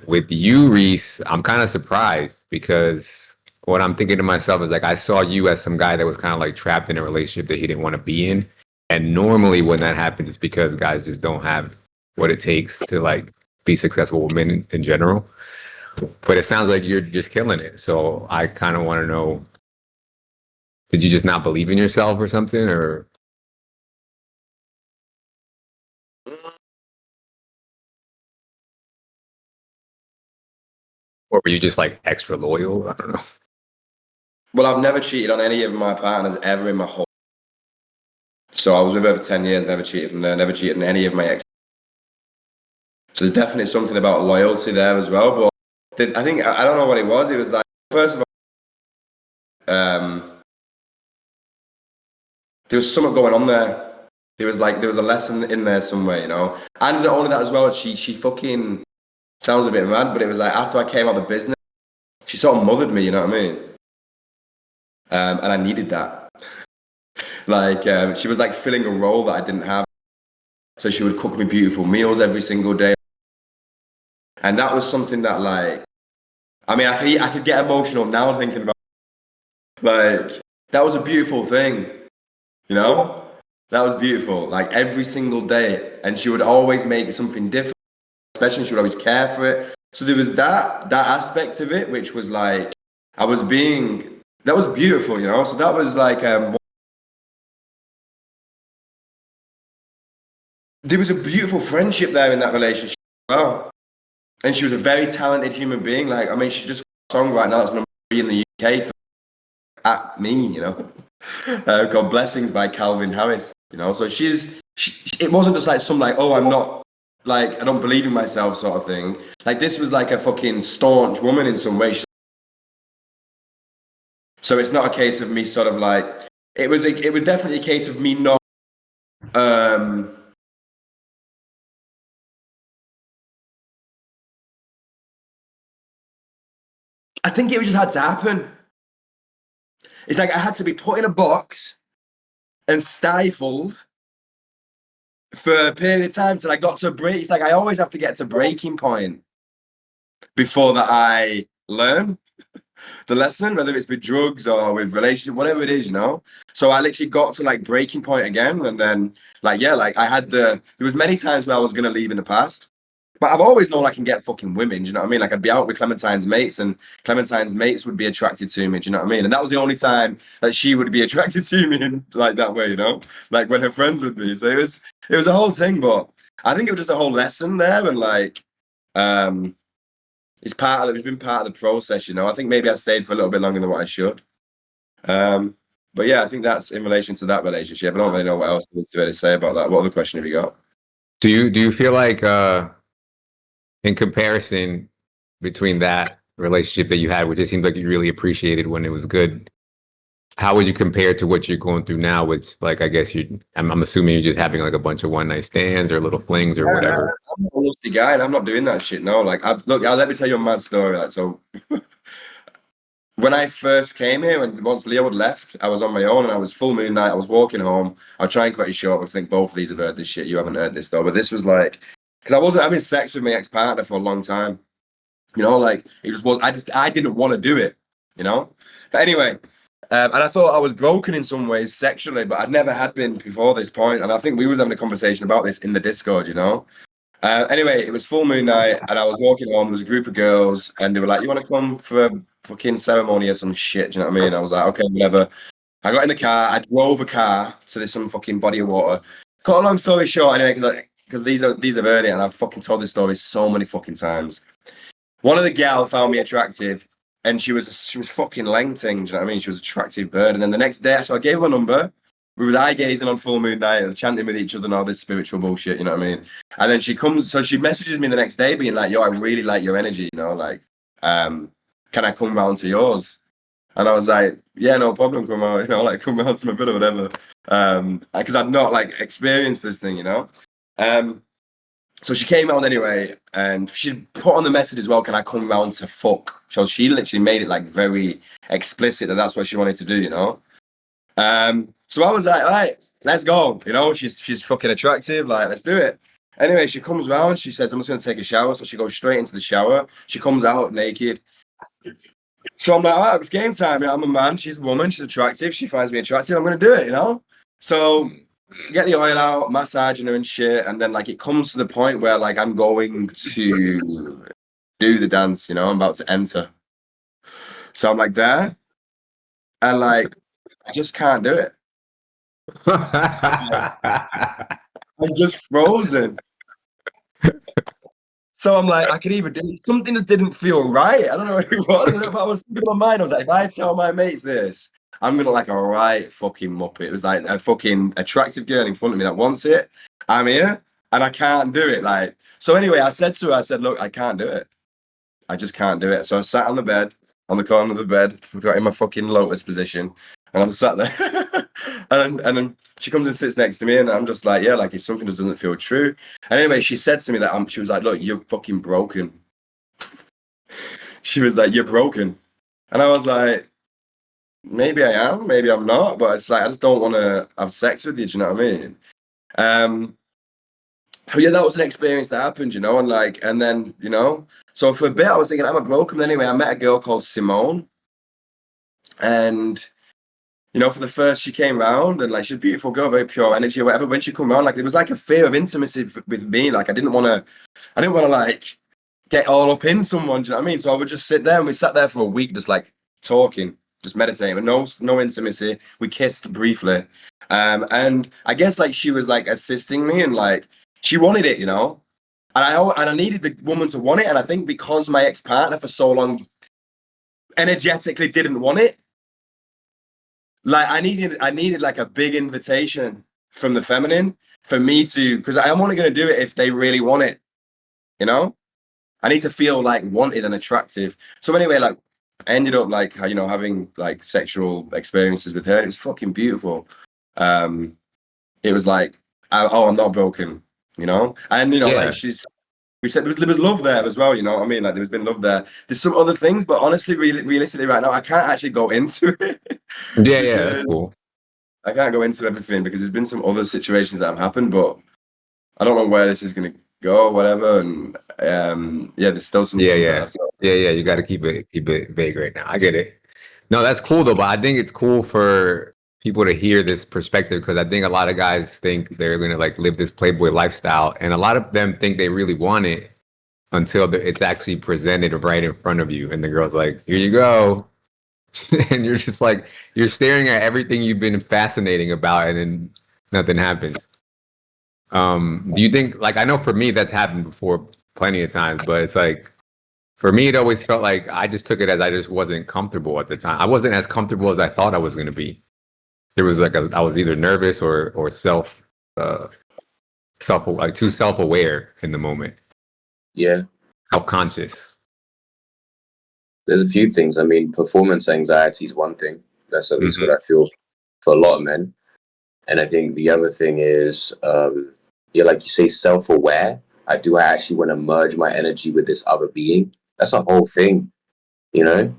With you, Reese, I'm kind of surprised because what I'm thinking to myself is like I saw you as some guy that was kind of like trapped in a relationship that he didn't want to be in. And normally when that happens, it's because guys just don't have what it takes to like be successful women in general. But it sounds like you're just killing it. So I kind of want to know, did you just not believe in yourself or something? Or were you just like extra loyal? I don't know. Well, I've never cheated on any of my partners ever in my whole. So I was with her for 10 years, never cheated, and never cheated on any of my ex. So there's definitely something about loyalty there as well. But I think I don't know what it was. It was like, first of all, there was something going on there. There was a lesson in there somewhere, you know. And not only that as well, she fucking sounds a bit mad, but it was like after I came out of the business, she sort of mothered me, you know what I mean? And I needed that. Like she was like filling a role that I didn't have. So she would cook me beautiful meals every single day. And that was something that like, I mean, I could get emotional now thinking about like, that was a beautiful thing, you know? That was beautiful, like every single day. And she would always make something different, especially she would always care for it. So there was that aspect of it, which was like, that was beautiful, you know? So that was like, there was a beautiful friendship there in that relationship as well. And she was a very talented human being. Like, I mean, she just got a song right now that's number 3 in the UK for At Me, you know? Called Blessings by Calvin Harris, you know? So it wasn't just like some like, oh, I'm not, like, I don't believe in myself sort of thing. Like, this was like a fucking staunch woman in some way. So it's not a case of me sort of like, it was definitely a case of me not, I think it just had to happen. It's like I had to be put in a box and stifled for a period of time till I got to break. It's like I always have to get to breaking point before that I learn the lesson, whether it's with drugs or with relationship, whatever it is, you know. So I literally got to like breaking point again, and then like yeah, like there was many times where I was gonna leave in the past. But I've always known I can get fucking women, do you know what I mean? Like I'd be out with Clementine's mates and Clementine's mates would be attracted to me, do you know what I mean? And that was the only time that she would be attracted to me in like that way, you know? Like when her friends would be. So it was a whole thing, but I think it was just a whole lesson there and like it's been part of the process, you know. I think maybe I stayed for a little bit longer than what I should. But yeah, I think that's in relation to that relationship. I don't really know what else there is to really say about that. What other question have you got? Do you feel like in comparison between that relationship that you had, which it seems like you really appreciated when it was good, how would you compare to what you're going through now? Which, like, I guess I'm assuming you're just having like a bunch of one night stands or little flings or whatever. I'm not a lusty guy, and I'm not doing that shit. No, like, let me tell you a mad story. Like, so, when I first came here, and once Leo had left, I was on my own and I was full moon night. I was walking home. I'll try and cut it short because I think both of these have heard this shit. You haven't heard this though, but this was like, because I wasn't having sex with my ex-partner for a long time. You know, like it just was. I didn't want to do it. You know, but anyway, and I thought I was broken in some ways sexually, but I'd never had been before this point. And I think we was having a conversation about this in the Discord. You know. Anyway, it was full moon night, and I was walking home. There was a group of girls, and they were like, "You want to come for a fucking ceremony or some shit?" Do you know what I mean? I was like, "Okay, whatever." I got in the car. I drove a car to this some fucking body of water. Cut a long story short, anyway, because these have heard it, and I've fucking told this story so many fucking times. One of the gal found me attractive, and she was fucking lengthing. Do you know what I mean? She was an attractive bird. And then the next day, so I gave her a number. We was eye gazing on full moon night and chanting with each other and all this spiritual bullshit, you know what I mean? And then she messages me the next day being like, "Yo, I really like your energy, you know, like, can I come round to yours?" And I was like, "Yeah, no problem, come out, you know, like come round to my bed or whatever." Because I'd not like experienced this thing, you know. So she came round anyway, and she put on the message as well, "Can I come round to fuck?" So she literally made it like very explicit that that's what she wanted to do, you know. So I was like, "All right, let's go." You know, she's fucking attractive. Like, let's do it. Anyway, she comes round. She says, "I'm just gonna take a shower." So she goes straight into the shower. She comes out naked. So I'm like, "All right, it's game time. You know, I'm a man. She's a woman. She's attractive. She finds me attractive. I'm gonna do it." You know. So get the oil out, massaging her and shit, and then like it comes to the point where like I'm going to do the dance. You know, I'm about to enter. So I'm like there, and like I just can't do it. I'm just frozen. So I'm like, I could either do something that didn't feel right. I don't know what it was. But I was thinking in my mind, I was like, if I tell my mates this, I'm gonna like a right fucking muppet. It was like a fucking attractive girl in front of me that wants it. I'm here and I can't do it. Like, so anyway, I said to her, I said, "Look, I can't do it. I just can't do it." So I sat on the bed, on the corner of the bed, in my fucking lotus position, and I'm sat there. and then she comes and sits next to me, and I'm just like, yeah, like if something just doesn't feel true. And anyway, she said to me that she was like, "Look, you're fucking broken." She was like, "You're broken," and I was like, maybe I am, maybe I'm not, but it's like I just don't want to have sex with you. Do you know what I mean? Oh yeah, that was an experience that happened, you know, and then, you know, so for a bit I was thinking, I'm a broken. Anyway, I met a girl called Simone, and you know, for the first, she came round and like she's a beautiful girl, very pure energy or whatever. When she come around, like there was like a fear of intimacy with me. Like I didn't want to like get all up in someone. Do you know what I mean? So I would just sit there, and we sat there for a week, just like talking, just meditating, but no intimacy. We kissed briefly, and I guess like she was like assisting me, and like she wanted it, you know. And I needed the woman to want it, and I think because my ex-partner for so long energetically didn't want it. Like I needed like a big invitation from the feminine for me to, because I'm only going to do it if they really want it, you know. I need to feel like wanted and attractive. So anyway, like I ended up like, you know, having like sexual experiences with her. It was fucking beautiful. It was like, I'm not broken, you know. And you know, Yeah. like we said there was love there as well, you know what I mean? Like there's been love there. There's some other things, but honestly, realistically, right now, I can't actually go into it Yeah, yeah, that's because cool. I can't go into everything because there's been some other situations that have happened, but I don't know where this is gonna go, or whatever. And yeah, there's still some Yeah, things yeah. that are Yeah, yeah. You gotta keep it vague right now. I get it. No, that's cool though, but I think it's cool for people to hear this perspective because I think a lot of guys think they're gonna like live this Playboy lifestyle, and a lot of them think they really want it until it's actually presented right in front of you, and the girl's like, "Here you go," and you're just like you're staring at everything you've been fascinating about, and then nothing happens. Do you think like I know for me that's happened before plenty of times, but it's like for me it always felt like I just took it as I just wasn't comfortable at the time. I wasn't as comfortable as I thought I was going to be. There was like I was either nervous or like too self-aware in the moment, Yeah, self-conscious. there's a few things. I mean, performance anxiety is one thing. That's at least Mm-hmm. what I feel for a lot of men. And I think the other thing is, yeah, like you say, self-aware. I actually want to merge my energy with this other being? That's a whole thing, you know?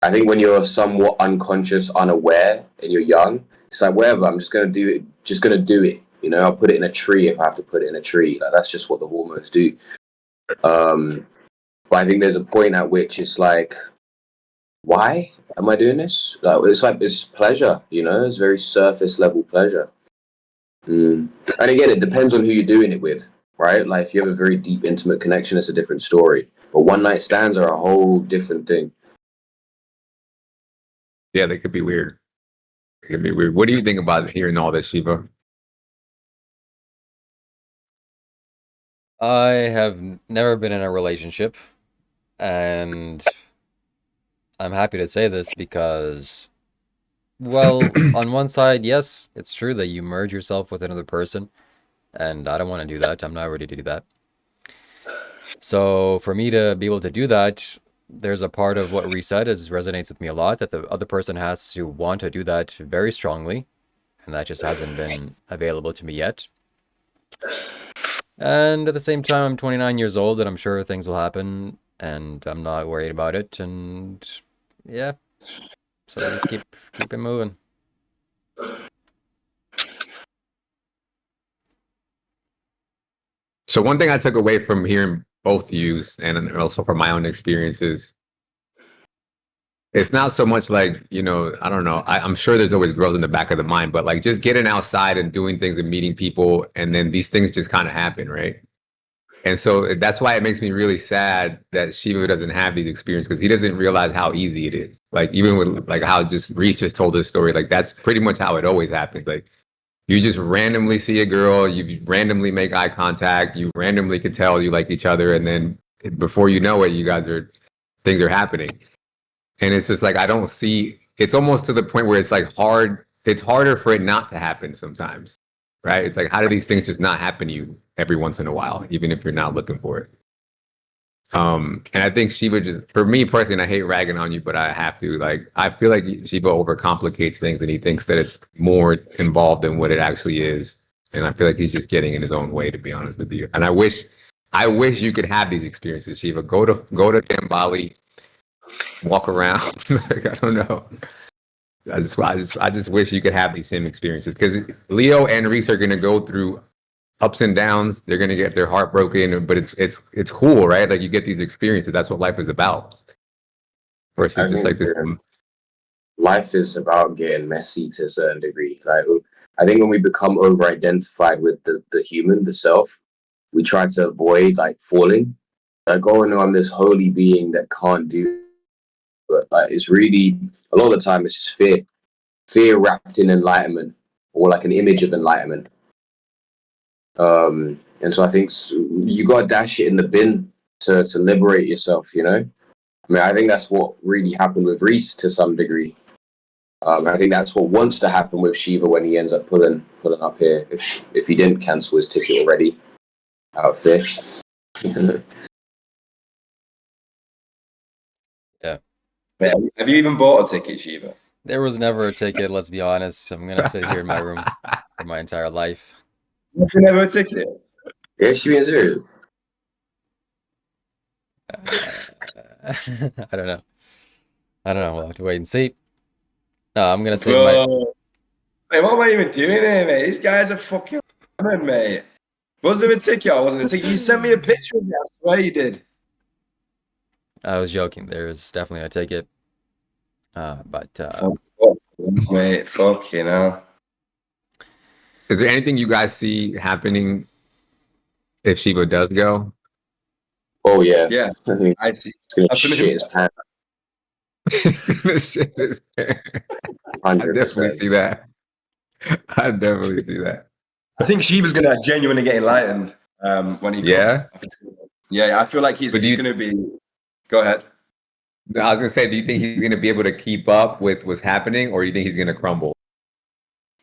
I think when you're somewhat unconscious, unaware, and you're young, it's like whatever. I'm just gonna do it. Just gonna do it. You know, I'll put it in a tree if I have to put it in a tree. Like that's just what the hormones do. But I think there's a point at which it's like, why am I doing this? Like it's pleasure. You know, it's very surface level pleasure. And again, it depends on who you're doing it with, right? Like if you have a very deep, intimate connection, it's a different story. But one night stands are a whole different thing. Yeah, they could be weird. They could be weird. What do you think about hearing all this, Shiva? I have never been in a relationship, and I'm happy to say this because, well, on one side, yes, it's true that you merge yourself with another person, and I don't want to do that. I'm not ready to do that. So for me to be able to do that, there's a part of what Reese said is resonates with me a lot, that the other person has to want to do that very strongly, and that just hasn't been available to me yet. And at the same time, I'm 29 years old, and I'm sure things will happen, and I'm not worried about it. And yeah, so just keep it moving. So one thing I took away from hearing both yous and also from my own experiences, it's not so much like, you know, I don't know. I'm sure there's always growth in the back of the mind, but like just getting outside and doing things and meeting people, and then these things just kind of happen, right? And so that's why it makes me really sad that Shiva doesn't have these experiences, because he doesn't realize how easy it is. Like even with like how just Reese just told this story, like that's pretty much how it always happens. Like you just randomly see a girl, you randomly make eye contact, you randomly can tell you like each other, and then before you know it, things are happening. And it's just like I don't see. It's almost to the point where it's like hard. It's harder for it not to happen sometimes, right? It's like how do these things just not happen to you every once in a while, even if you're not looking for it? And I think Shiva just, for me personally, and I hate ragging on you, but I have to. Like, I feel like Shiva overcomplicates things, and he thinks that it's more involved than what it actually is. And I feel like he's just getting in his own way, to be honest with you. And I wish you could have these experiences, Shiva. Go to damn Bali, walk around. Like, I don't know. I just wish you could have these same experiences, because Leo and Reese are going to go through ups and downs. They're going to get their heart broken, but it's cool, right? Like you get these experiences. That's what life is about. Versus just like this. Life is about getting messy to a certain degree. Like I think when we become over-identified with the human, the self, we try to avoid like falling. Like, oh no, I'm this holy being that can't do. But it's really a lot of the time it's just fear wrapped in enlightenment, or like an image of enlightenment. And so I think you got to dash it in the bin to liberate yourself, you know? I mean, I think that's what really happened with Reese to some degree. I think that's what wants to happen with Shiva when he ends up pulling up here, if he didn't cancel his ticket already out of fear. Yeah. Have you even bought a ticket, Shiva? There was never a ticket, let's be honest. I'm gonna sit here in my room for my entire life. Was there never a ticket? Yeah, Shiva is serious. I don't know. I don't know. We'll have to wait and see. No, I'm gonna save my. Bro, mate, what am I even doing here, mate? These guys are fucking women, mate. Was there a ticket or wasn't a ticket? You sent me a picture of it. I swear you did. I was joking. There's definitely a ticket. But Fuck, mate, fuck, you know. Is there anything you guys see happening if Shiva does go? Oh yeah, Yeah, I see. it's gonna I put shit him- his pants. Shit is fair. I 100%. definitely see that. I definitely see that. I think Shiva's gonna genuinely get enlightened when he comes. Yeah? Yeah, I feel like he's gonna be. Go ahead. I was gonna say, do you think he's gonna be able to keep up with what's happening, or do you think he's gonna crumble?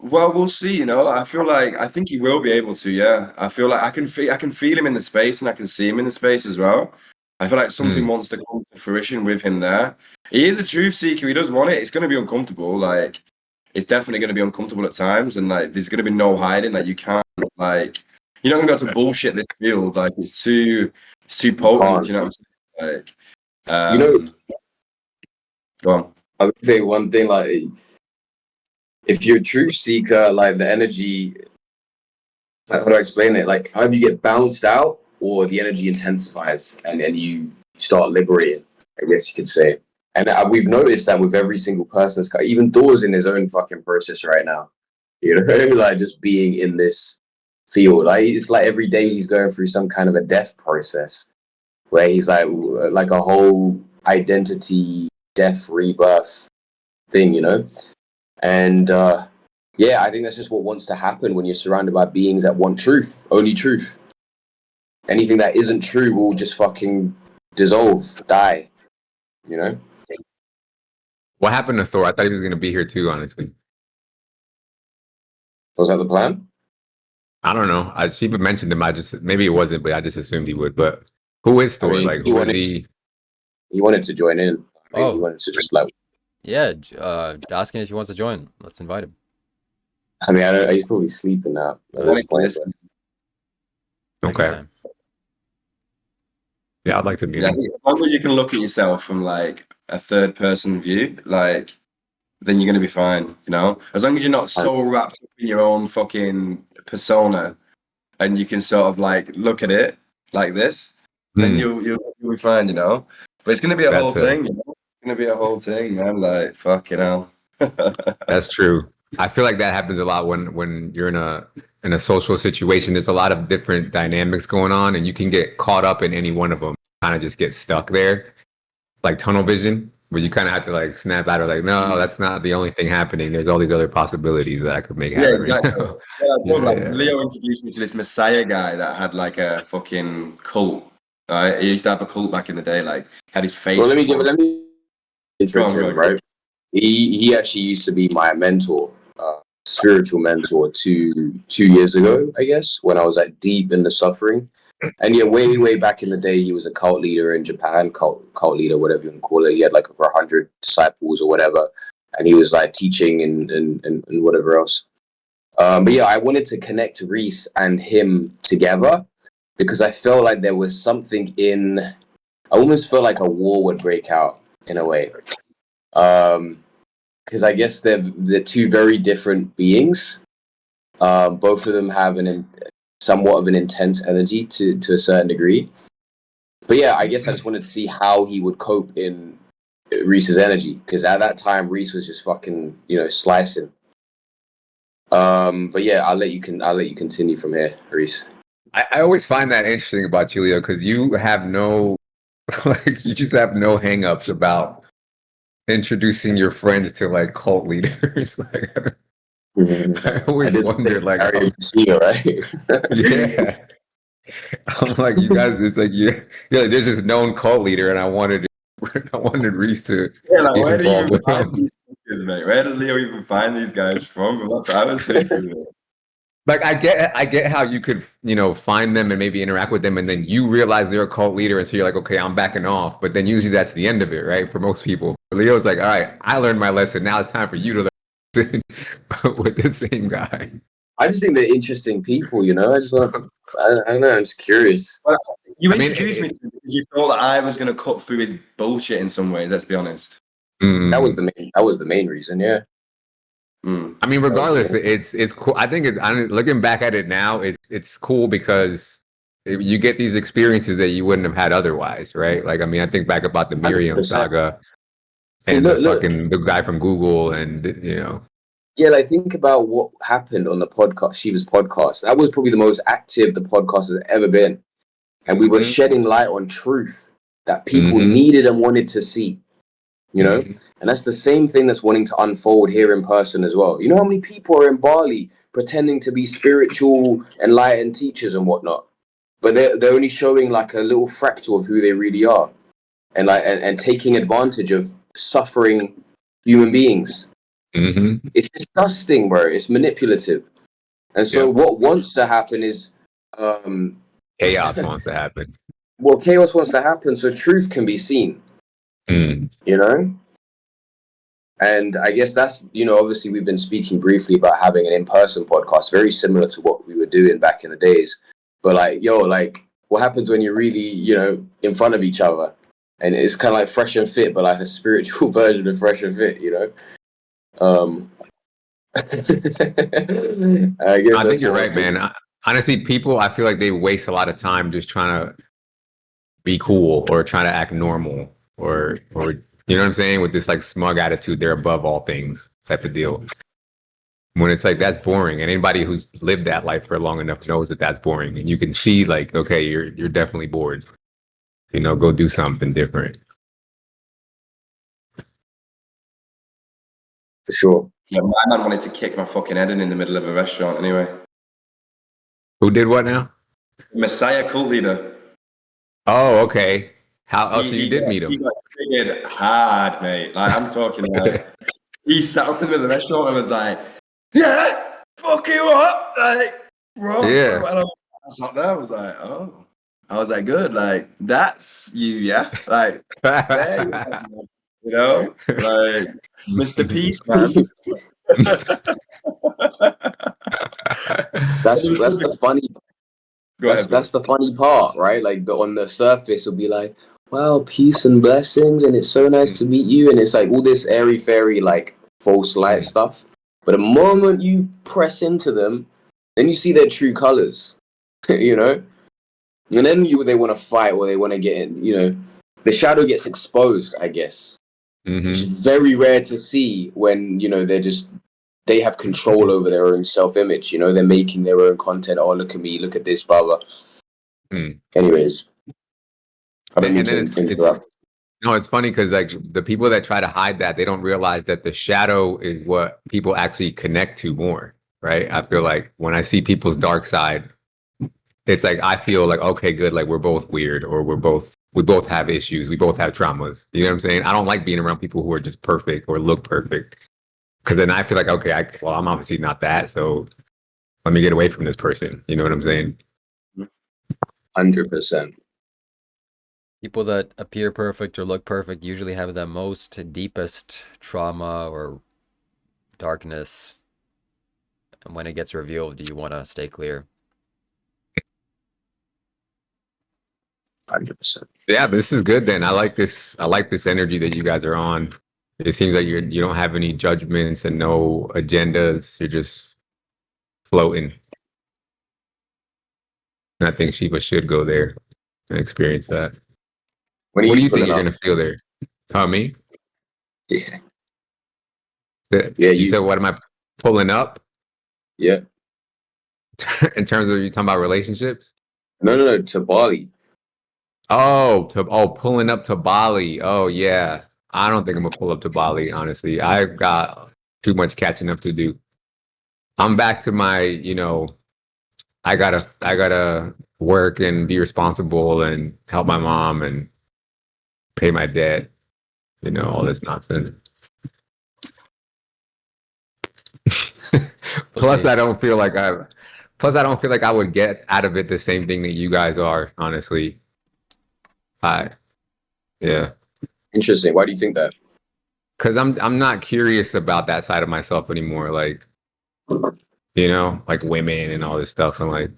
Well, we'll see. You know, I think he will be able to. Yeah, I feel like I can feel him in the space, and I can see him in the space as well. I feel like something wants to come to fruition with him there. He is a truth seeker. He does want it. It's going to be uncomfortable. Like, it's definitely going to be uncomfortable at times, and like, there's going to be no hiding. Like, you can't like, you're not going to be able to bullshit this field. Like, it's too potent. You know what I'm saying? Like, You know, Go on. I would say one thing, like, if you're a truth seeker, like the energy, like, how do I explain it? Like, either you get bounced out or the energy intensifies and then you start liberating, I guess you could say. And we've noticed that with every single person, even Thor's in his own fucking process right now. You know, like just being in this field. Like, it's like every day he's going through some kind of a death process where he's like a whole identity, death, rebirth thing, you know? And yeah, I think that's just what wants to happen when you're surrounded by beings that want truth, only truth. Anything that isn't true will just fucking dissolve, die, you know? What happened to Thor? I thought he was gonna be here too. Honestly, Was that the plan? I don't know. Shiva mentioned him. I just maybe it wasn't, but I just assumed he would. But who is I Thor? mean, Like, who is he? he wanted to join in. I mean, he Oh, wanted to just like, yeah. Asking if he wants to join. Let's invite him. I mean, I don't, he's probably sleeping now at this point. But Next Okay, time. yeah, I'd like to meet Yeah, I him. think as long as you can look at yourself from like a third person view, like then you're gonna be fine, you know? As long as you're not so wrapped up in your own fucking persona and you can sort of like look at it like this, then Hmm, you'll be fine, you know? But it's gonna be a whole that's thing, you know? It's gonna be a whole thing, man. Like, fucking hell. that's true. I feel like that happens a lot when you're in a social situation. There's a lot of different dynamics going on, and you can get caught up in any one of them. Kind of just get stuck there, like tunnel vision, where you kind of have to like snap out of like, no, that's not the only thing happening. There's all these other possibilities that I could make Yeah, happen right exactly. now. Yeah, like Yeah. Leo introduced me to this Messiah guy that had like a fucking cult. Right? He used to have a cult back in the day, like had his well, face. let me intro to him, Go on. right? He actually used to be my mentor, spiritual mentor, two years ago, I guess, when I was like deep in the suffering. And yeah, way back in the day, he was a cult leader in Japan, cult leader, whatever you want to call it. He had like over 100 disciples or whatever, and he was like teaching and whatever else. But yeah, I wanted to connect Reese and him together because I felt like there was something in. I almost felt like a war would break out in a way. Because I guess they're two very different beings. Both of them have somewhat of an intense energy to a certain degree. But yeah, I guess I just wanted to see how he would cope in Reese's energy because at that time Reese was just fucking slicing. But yeah, I'll let you continue from here, Reese. I always find that interesting about you, Leo, because you have no, like, you just have no hangups about introducing your friends to like cult leaders. Like, I I always did the wondered, same like, Harry Garcia, right? yeah, I'm like, you guys, it's like you're like, there's this known cult leader, and I wanted Reese to Yeah, like get where do you involved even with find him. these fuckers, mate? Where does Leo even find these guys from? But that's what I was thinking. Mate. Like, I get how you could, find them and maybe interact with them, and then you realize they're a cult leader, and so you're like, okay, I'm backing off. But then usually that's the end of it, right? For most people, Leo's like, all right, I learned my lesson. Now it's time for you to learn with the same guy. I just think they're interesting people, you know. I don't know. I'm just curious. Well, you I mean, introduced me to him because you thought that I was going to cut through his bullshit in some ways. Let's be honest. That was mm, the main reason. Yeah, Mm. I mean, that was the regardless, main. it's cool. I think looking back at it now, it's cool because you get these experiences that you wouldn't have had otherwise, right? Like, I mean, I think back about the Miriam 100%. saga Hey, and the guy from Google, and yeah. Like think about what happened on the podcast, Shiva's podcast. That was probably the most active the podcast has ever been, and we were Mhm, shedding light on truth that people mhm, needed and wanted to see. You know, mhm. and that's the same thing that's wanting to unfold here in person as well. You know how many people are in Bali pretending to be spiritual, enlightened teachers and whatnot, but they're only showing like a little fractal of who they really are, and and taking advantage of suffering human beings. hmm It's disgusting, bro. It's manipulative. And so Yep. what wants to happen is, um, Chaos wants to happen. well, chaos wants to happen so truth can be seen, Mm. you know? And I guess that's, obviously we've been speaking briefly about having an in-person podcast, very similar to what we were doing back in the days. But like, yo, like what happens when you're really, in front of each other? and it's kind of like Fresh and Fit, but like a spiritual version of Fresh and Fit, you know. I guess I think that's you're what right, I'm thinking. man. Honestly, people, I feel like they waste a lot of time just trying to be cool or trying to act normal or you know what I'm saying, with this like smug attitude, they're above all things type of deal. When it's like that's boring, and anybody who's lived that life for long enough knows that that's boring, and you can see like, okay, you're definitely bored. You know, go do something different. For sure. Yeah, my man wanted to kick my fucking head in the middle of a restaurant anyway. Who did what now? Messiah cult leader. Oh, okay. How? Oh, so you He did got, meet he him? got triggered hard, mate. Like, I'm talking like, he sat up in the middle of the restaurant and was like, yeah, fuck you what? Like, bro. Yeah. And I sat there, I was like, oh. I was like, good, like, that's you, yeah? Like, there you are, you know? Like, Mr. Peace, man. And it was That's the funny Go ahead, bro. that's the funny part, right? Like on the surface it'll be like, wow, peace and blessings, and it's so nice to meet you, and it's like all this airy fairy like false light stuff. But the moment you press into them, then you see their true colors, you know. And then they want to fight or they want to get in, you know. The shadow gets exposed, I guess. It's Mm-hmm. very rare to see when, you know, they have control over their own self-image, you know. They're making their own content. Oh, look at me, look at this, blah blah. Anyways, I don't mean And to then it's interrupt. no, it's funny because like the people that try to hide that, they don't realize that the shadow is what people actually connect to more, right? I feel like when I see people's dark side, it's like I feel like, okay, good, like we're both weird, or we both have issues, we both have traumas. You know what I'm saying? I don't like being around people who are just perfect or look perfect, because then I feel like, okay, well, I'm obviously not that, so let me get away from this person. You know what I'm saying? 100%. People that appear perfect or look perfect usually have the most deepest trauma or darkness. And when it gets revealed, you want to stay clear. 100%. Yeah, but this is good then. I like this. I like this energy that you guys are on. It seems like you don't have any judgments and no agendas. You're just floating. And I think Shiva should go there and experience that. When are What do you you think pulling you're up? gonna feel there? Me? Yeah. Yeah, You you. said, what am I pulling up? Yeah. In terms of, you talking about relationships? No, to Bali. Pulling up to Bali. Oh yeah. I don't think I'm gonna pull up to Bali, honestly. I've got too much catching up to do. I'm back to my, I gotta work and be responsible and help my mom and pay my debt, all this nonsense. We'll Plus, see. I don't feel like I would get out of it the same thing that you guys are, honestly. I Yeah. Interesting. Why do you think that? Because I'm not curious about that side of myself anymore. Like, like women and all this stuff. I'm like,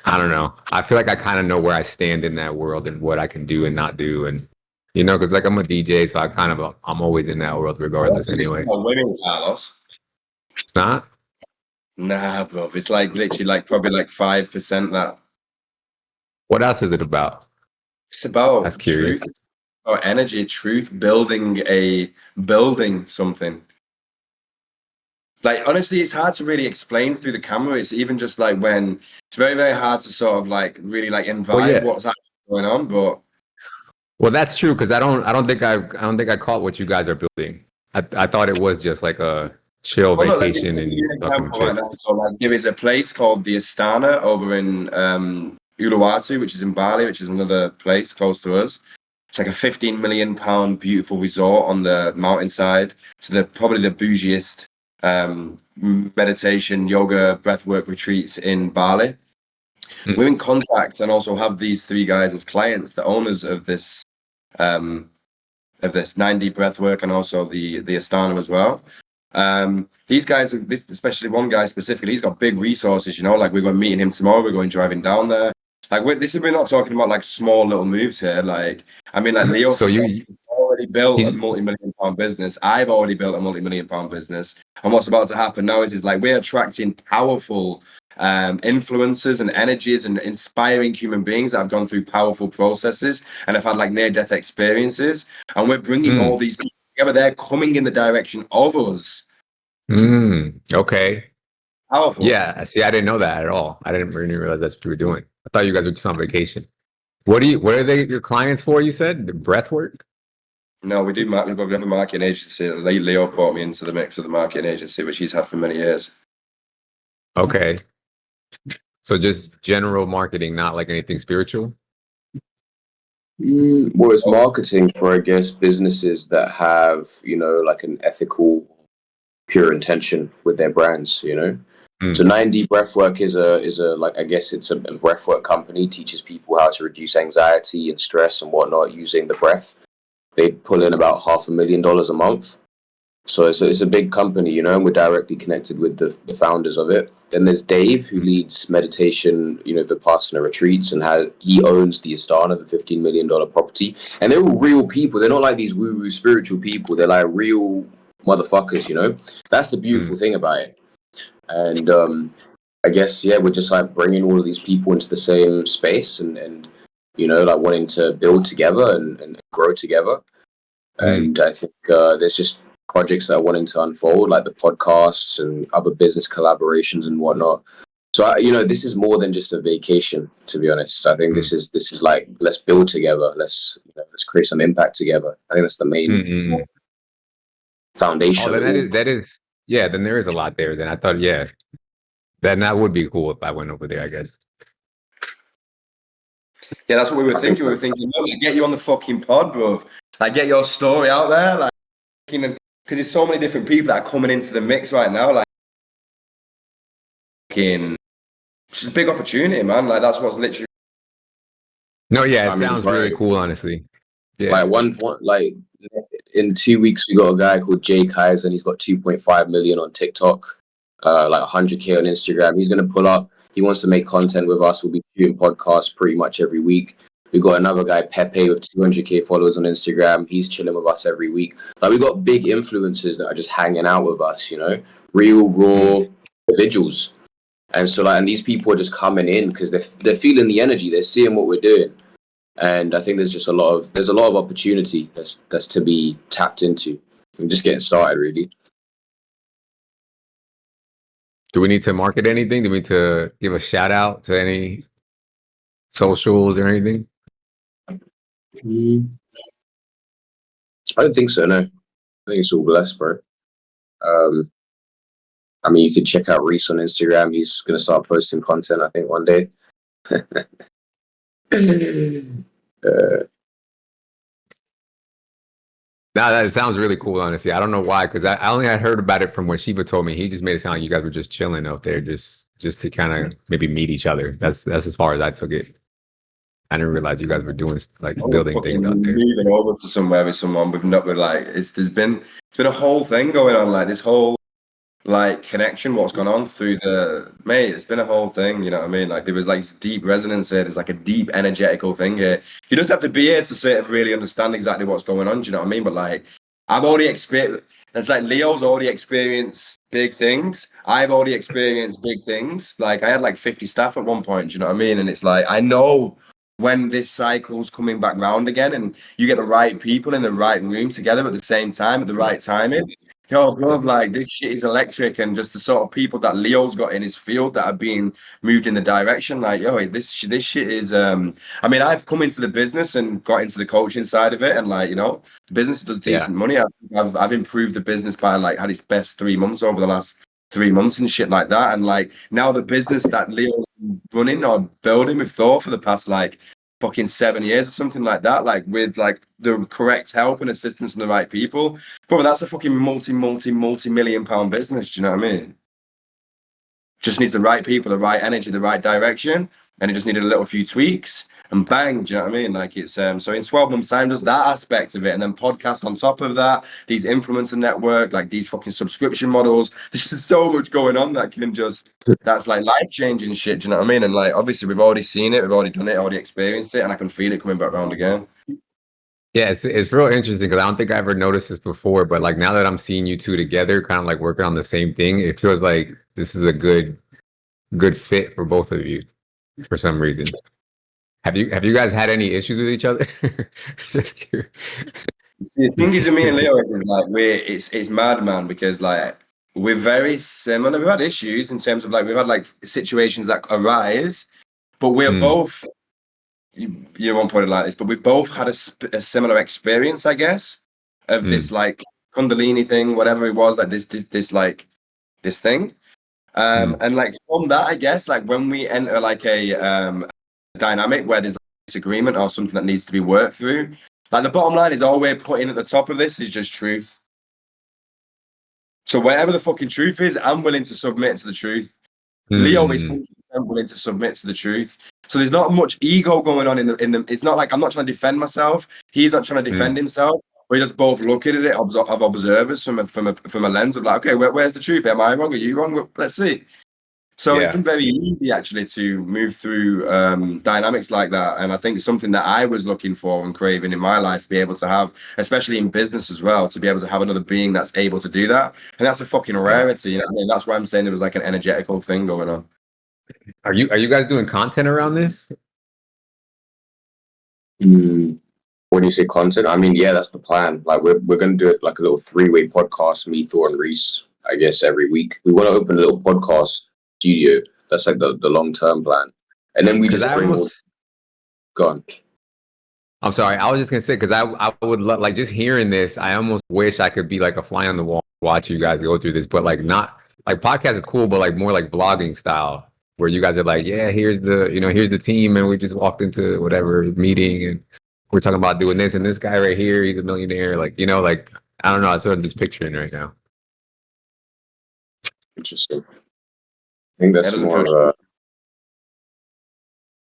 I don't know. I feel like I kind of know where I stand in that world and what I can do and not do. And, because like I'm a DJ, so I'm always in that world I don't regardless think it's anyway. about women, Carlos. It's not? Nah, bro. It's like literally like probably like 5% that. What else is it about? It's about That's curious. truth, about energy, truth, building something. Like, honestly, it's hard to really explain through the camera. It's even just like when it's very, very hard to sort of like really like Well, imbibe yeah. what's actually going on. But Well, that's true because I don't think I caught what you guys are building. I thought it was just like a chill well, look, let me vacation give you and an talking example right chicks. now. So, like, there is a place called the Astana over in Uluwatu, which is in Bali, which is another place close to us. It's like a 15 million pound beautiful resort on the mountainside. So they're probably the bougiest meditation, yoga, breathwork retreats in Bali. Mm. We're in contact and also have these three guys as clients, the owners of this 9D breathwork and also the Astana as well. These guys, especially one guy specifically, he's got big resources, like we're going meeting him tomorrow. We're going driving down there. Like we're not talking about like small little moves here. Like I mean, like Leo, So for example, you already built a he's multi-million-pound business. I've already built a multi-million-pound business, and what's about to happen now is like we're attracting powerful influenncers and energies and inspiring human beings that have gone through powerful processes and have had like near-death experiences, and we're bringing all these people together. They're coming in the direction of us. Okay. Powerful. Yeah, see, I didn't know that at all. I didn't really realize that's what you were doing. I thought you guys were just on vacation. What are they your clients for, you said? The breath work? No, we do. We have a marketing agency. Leo brought me into the mix of the marketing agency, which he's had for many years. Okay. So just general marketing, not like anything spiritual? Well, it's marketing for, I guess, businesses that have, like an ethical, pure intention with their brands, So 9D Breathwork is a like, I guess it's a breathwork company, teaches people how to reduce anxiety and stress and whatnot using the breath. They pull in about $500,000 a month. So it's a big company, and we're directly connected with the founders of it. Then there's Dave, who leads meditation, Vipassana retreats, and he owns the Astana, the $15 million property. And they're all real people. They're not like these woo-woo spiritual people. They're like real motherfuckers. That's the beautiful thing about it. And I guess, yeah, we're just like bringing all of these people into the same space and like wanting to build together and grow together. And I think there's just projects that are wanting to unfold, like the podcasts and other business collaborations and whatnot. So this is more than just a vacation, to be honest. I think this is like, let's build together. Let's create some impact together. I think that's the main foundation Oh, of then it that all. is yeah, then there is a lot there. Then I thought, yeah, then that would be cool if I went over there, I guess. Yeah, that's what we were thinking. We were thinking, no, like, get you on the fucking pod, bro. Like, get your story out there, like, because there's so many different people that are coming into the mix right now. Like, it's a big opportunity, man. Like, that's what's literally. No, yeah, it I mean, sounds really cool, honestly. Yeah. like one point, like in 2 weeks, we got a guy called Jay Kaiser, and he's got 2.5 million on TikTok, like 100K on Instagram. He's gonna pull up. He wants to make content with us. We'll be doing podcasts pretty much every week. We got another guy, Pepe, with 200K followers on Instagram. He's chilling with us every week. Like, we got big influencers that are just hanging out with us. Real raw individuals. And so, like, and these people are just coming in because they're feeling the energy. They're seeing what we're doing. And I think there's a lot of opportunity that's to be tapped into. I'm just getting started, really. Do we need to market anything? Do we need to give a shout out to any socials or anything? I don't think so. No, I think it's all blessed, bro. I mean, you can check out Reese on Instagram. He's gonna start posting content, I think, one day. No, that sounds really cool, honestly. I don't know why, because I only had heard about it from when Shiva told me. He just made it sound like you guys were just chilling out there, just to kind of maybe meet each other. That's as far as I took it. I didn't realize you guys were doing like building things out there. Moving over to somewhere with someone we've not been like, it's been a whole thing going on, like this whole like connection, what's gone on through it's been a whole thing, you know what I mean? Like there was like deep resonance here, there's like a deep energetical thing here. You just have to be here to say really understand exactly what's going on, do you know what I mean? But like I've already experienced, it's like Leo's already experienced big things. I've already experienced big things. Like I had like 50 staff at one point, do you know what I mean? And it's like I know when this cycle's coming back round again and you get the right people in the right room together at the same time, at the right timing. Yo, bro, like this shit is electric, and just the sort of people that Leo's got in his field that are being moved in the direction, like, yo, this shit is I mean, I've come into the business and got into the coaching side of it, and like, the business does decent money. I've improved the business by like had its best 3 months over the last 3 months and shit like that. And like now the business that Leo's running or building with Thor for the past like fucking 7 years or something like that, like with like the correct help and assistance from the right people, bro, that's a fucking multi-million-pound business. Do you know what I mean? Just needs the right people, the right energy, the right direction, and it just needed a little few tweaks. and bang, do you know what I mean? Like it's so in 12 months time, just that aspect of it, and then podcast on top of that, these influencer network, like these fucking subscription models. There's just so much going on that can just that's like life changing shit. Do you know what I mean? And like obviously we've already seen it, we've already done it, already experienced it, and I can feel it coming back around again. Yeah, it's real interesting because I don't think I ever noticed this before, but like now that I'm seeing you two together, kind of like working on the same thing, it feels like this is a good fit for both of you for some reason. Have you guys had any issues with each other? Just curious. The thing is with me and Leo is like it's mad, man, because like we're very similar. We've had issues in terms of like we've had like situations that arise, but we're both you won't put it like this, but we both had a similar experience, I guess, of this like Kundalini thing, whatever it was, like this like this thing. And like from that, I guess, like when we enter like a dynamic where there's like disagreement or something that needs to be worked through, like the bottom line is all we're putting at the top of this is just truth. So whatever the fucking truth is, I'm willing to submit to the truth. Leo is 100% willing to submit to the truth. So there's not much ego going on in the. It's not like I'm not trying to defend myself. He's not trying to defend himself. We just both look at it of observers from a lens of like, okay, where's the truth? Am I wrong? Are you wrong? Let's see. So it's been very easy actually to move through dynamics like that, and I think it's something that I was looking for and craving in my life, to be able to have, especially in business as well, to be able to have another being that's able to do that, and that's a fucking rarity. You know what I mean? That's why I'm saying there was like an energetical thing going on. Are you guys doing content around this? When you say content, I mean, yeah, that's the plan. Like we're gonna do it like a little 3-way podcast, me, Thor, and Reese, I guess, every week. We want to open a little podcast studio. That's like the long-term plan. And then we just bring all go on. I'm sorry, I was just gonna say because I would like just hearing this, I almost wish I could be like a fly on the wall, watch you guys go through this, but like not like podcast is cool, but like more like vlogging style, where you guys are like, yeah, here's the team, and we just walked into whatever meeting and we're talking about doing this, and this guy right here, he's a millionaire, like like I don't know, I sort of just picturing right now. Interesting. I think that's more of a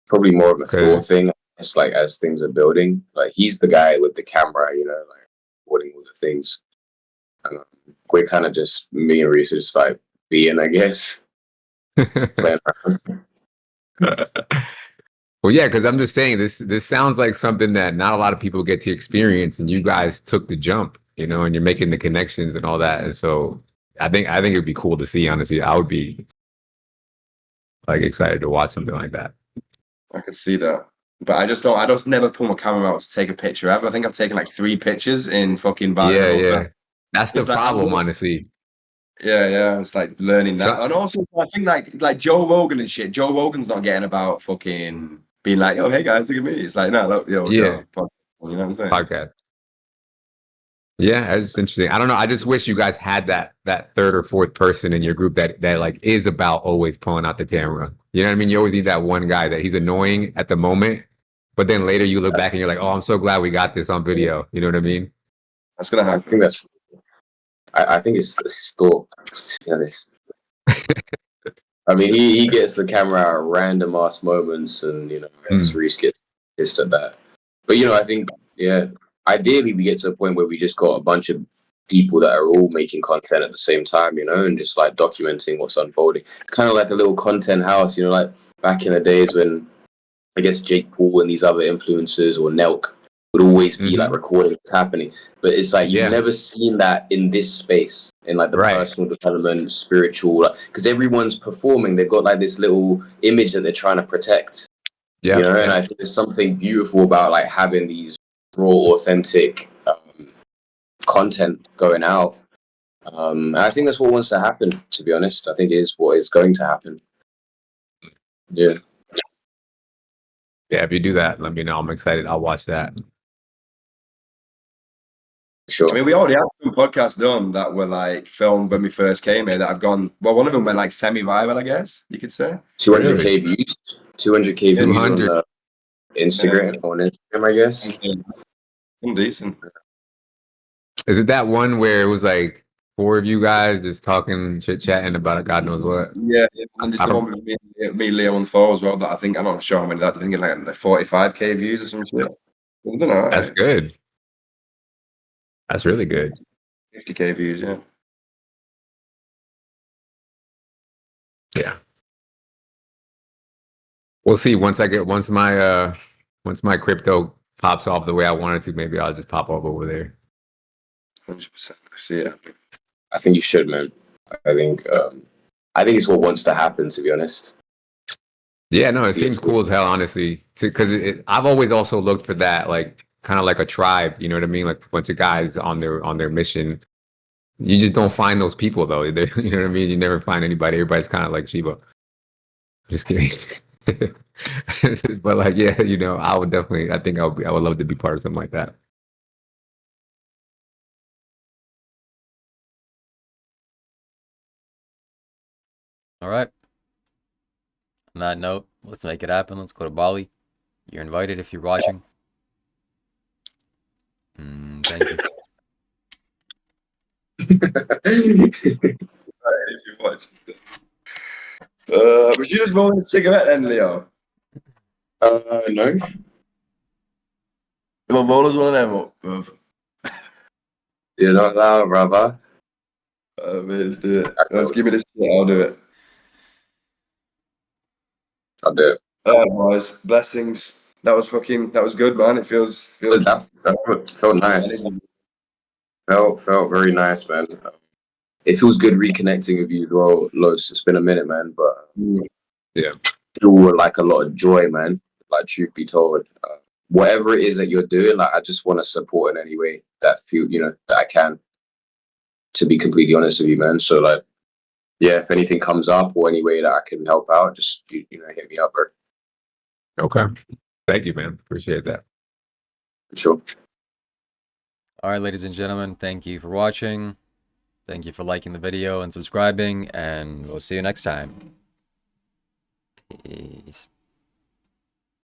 probably more of a thought thing. It's like as things are building, like he's the guy with the camera, like recording all the things. And we're kind of just me and Reese are just like being, I guess. Playing around. Well, yeah, because I'm just saying this sounds like something that not a lot of people get to experience, and you guys took the jump, and you're making the connections and all that, and so I think it'd be cool to see. Honestly, I would be like excited to watch something like that. I could see that, but I just never pull my camera out to take a picture ever. I think I've taken like 3 pictures in fucking Bali. Yeah. That's the problem, honestly. Yeah. It's like learning that, and also I think like Joe Rogan and shit. Joe Rogan's not getting about fucking being like, oh hey guys, look at me. It's like no, look, yo, you know what I'm saying? Podcast. Yeah, that's interesting. I don't know. I just wish you guys had that third or fourth person in your group that like is about always pulling out the camera. You know what I mean? You always need that one guy that he's annoying at the moment, but then later you look back and you're like, oh, I'm so glad we got this on video. You know what I mean? That's gonna happen. I think it's Thor, to be honest. I mean, he gets the camera at random ass moments, and Reese gets pissed at that. But I think ideally we get to a point where we just got a bunch of people that are all making content at the same time, and just like documenting what's unfolding. It's kind of like a little content house, like back in the days when I guess Jake Paul and these other influencers or Nelk would always be like recording what's happening. But it's like you've never seen that in this space, in like the personal development, spiritual, because everyone's performing. They've got like this little image that they're trying to protect. And I think there's something beautiful about like having these raw, authentic content going out. And I think that's what wants to happen, to be honest. I think it is what is going to happen. Yeah. Yeah, if you do that, let me know. I'm excited. I'll watch that. Sure. I mean, we already have some podcasts done that were like filmed when we first came here that have gone. Well, one of them went like semi-viral, I guess you could say. 200K views. 200K views on Instagram. On Instagram, I guess. Decent. Is it that one where it was like 4 of you guys just talking, chit chatting about God knows what? Yeah, And there's I the don't. one with me, Leo, and Thor as well. That I think I'm not sure how many that. I think it's like 45K views or some shit. I don't know. That's Right? good. That's really good. 50K views. Yeah. Yeah. We'll see. Once my crypto pops off the way I want it to, maybe I'll just pop up over there. 100%. I see it happening. I think you should, man. I think I think it's what wants to happen. To be honest. Yeah, no, it See seems it. cool as hell, honestly. Because I've always also looked for that, like kind of like a tribe. You know what I mean? Like a bunch of guys on their mission. You just don't find those people though. You know what I mean? You never find anybody. Everybody's kind of like Shiva. Just kidding. But like, yeah, you know, I would definitely. I think I would love to be part of something like that. All right. On that note, let's make it happen. Let's go to Bali. You're invited if you're watching. Thank you. If you watch. Was you just rolling a cigarette then, Leo? No. Well, roll us one of them up, bruv. You're not allowed, brother. Mate, let's do it. Let's give me this shit, I'll do it. I'll do it. Boys, blessings. That was good, man. It feels That felt nice. Felt very nice, man. It feels good reconnecting with you, bro. Los, it's been a minute, man, but Yeah. still like a lot of joy, man. Like truth be told, whatever it is that you're doing, like I just want to support in any way that that I can. To be completely honest with you, man. So like, yeah, if anything comes up or any way that I can help out, just hit me up, bro. Okay. Thank you, man. Appreciate that. For sure. All right, ladies and gentlemen, thank you for watching. Thank you for liking the video and subscribing, and we'll see you next time. Peace.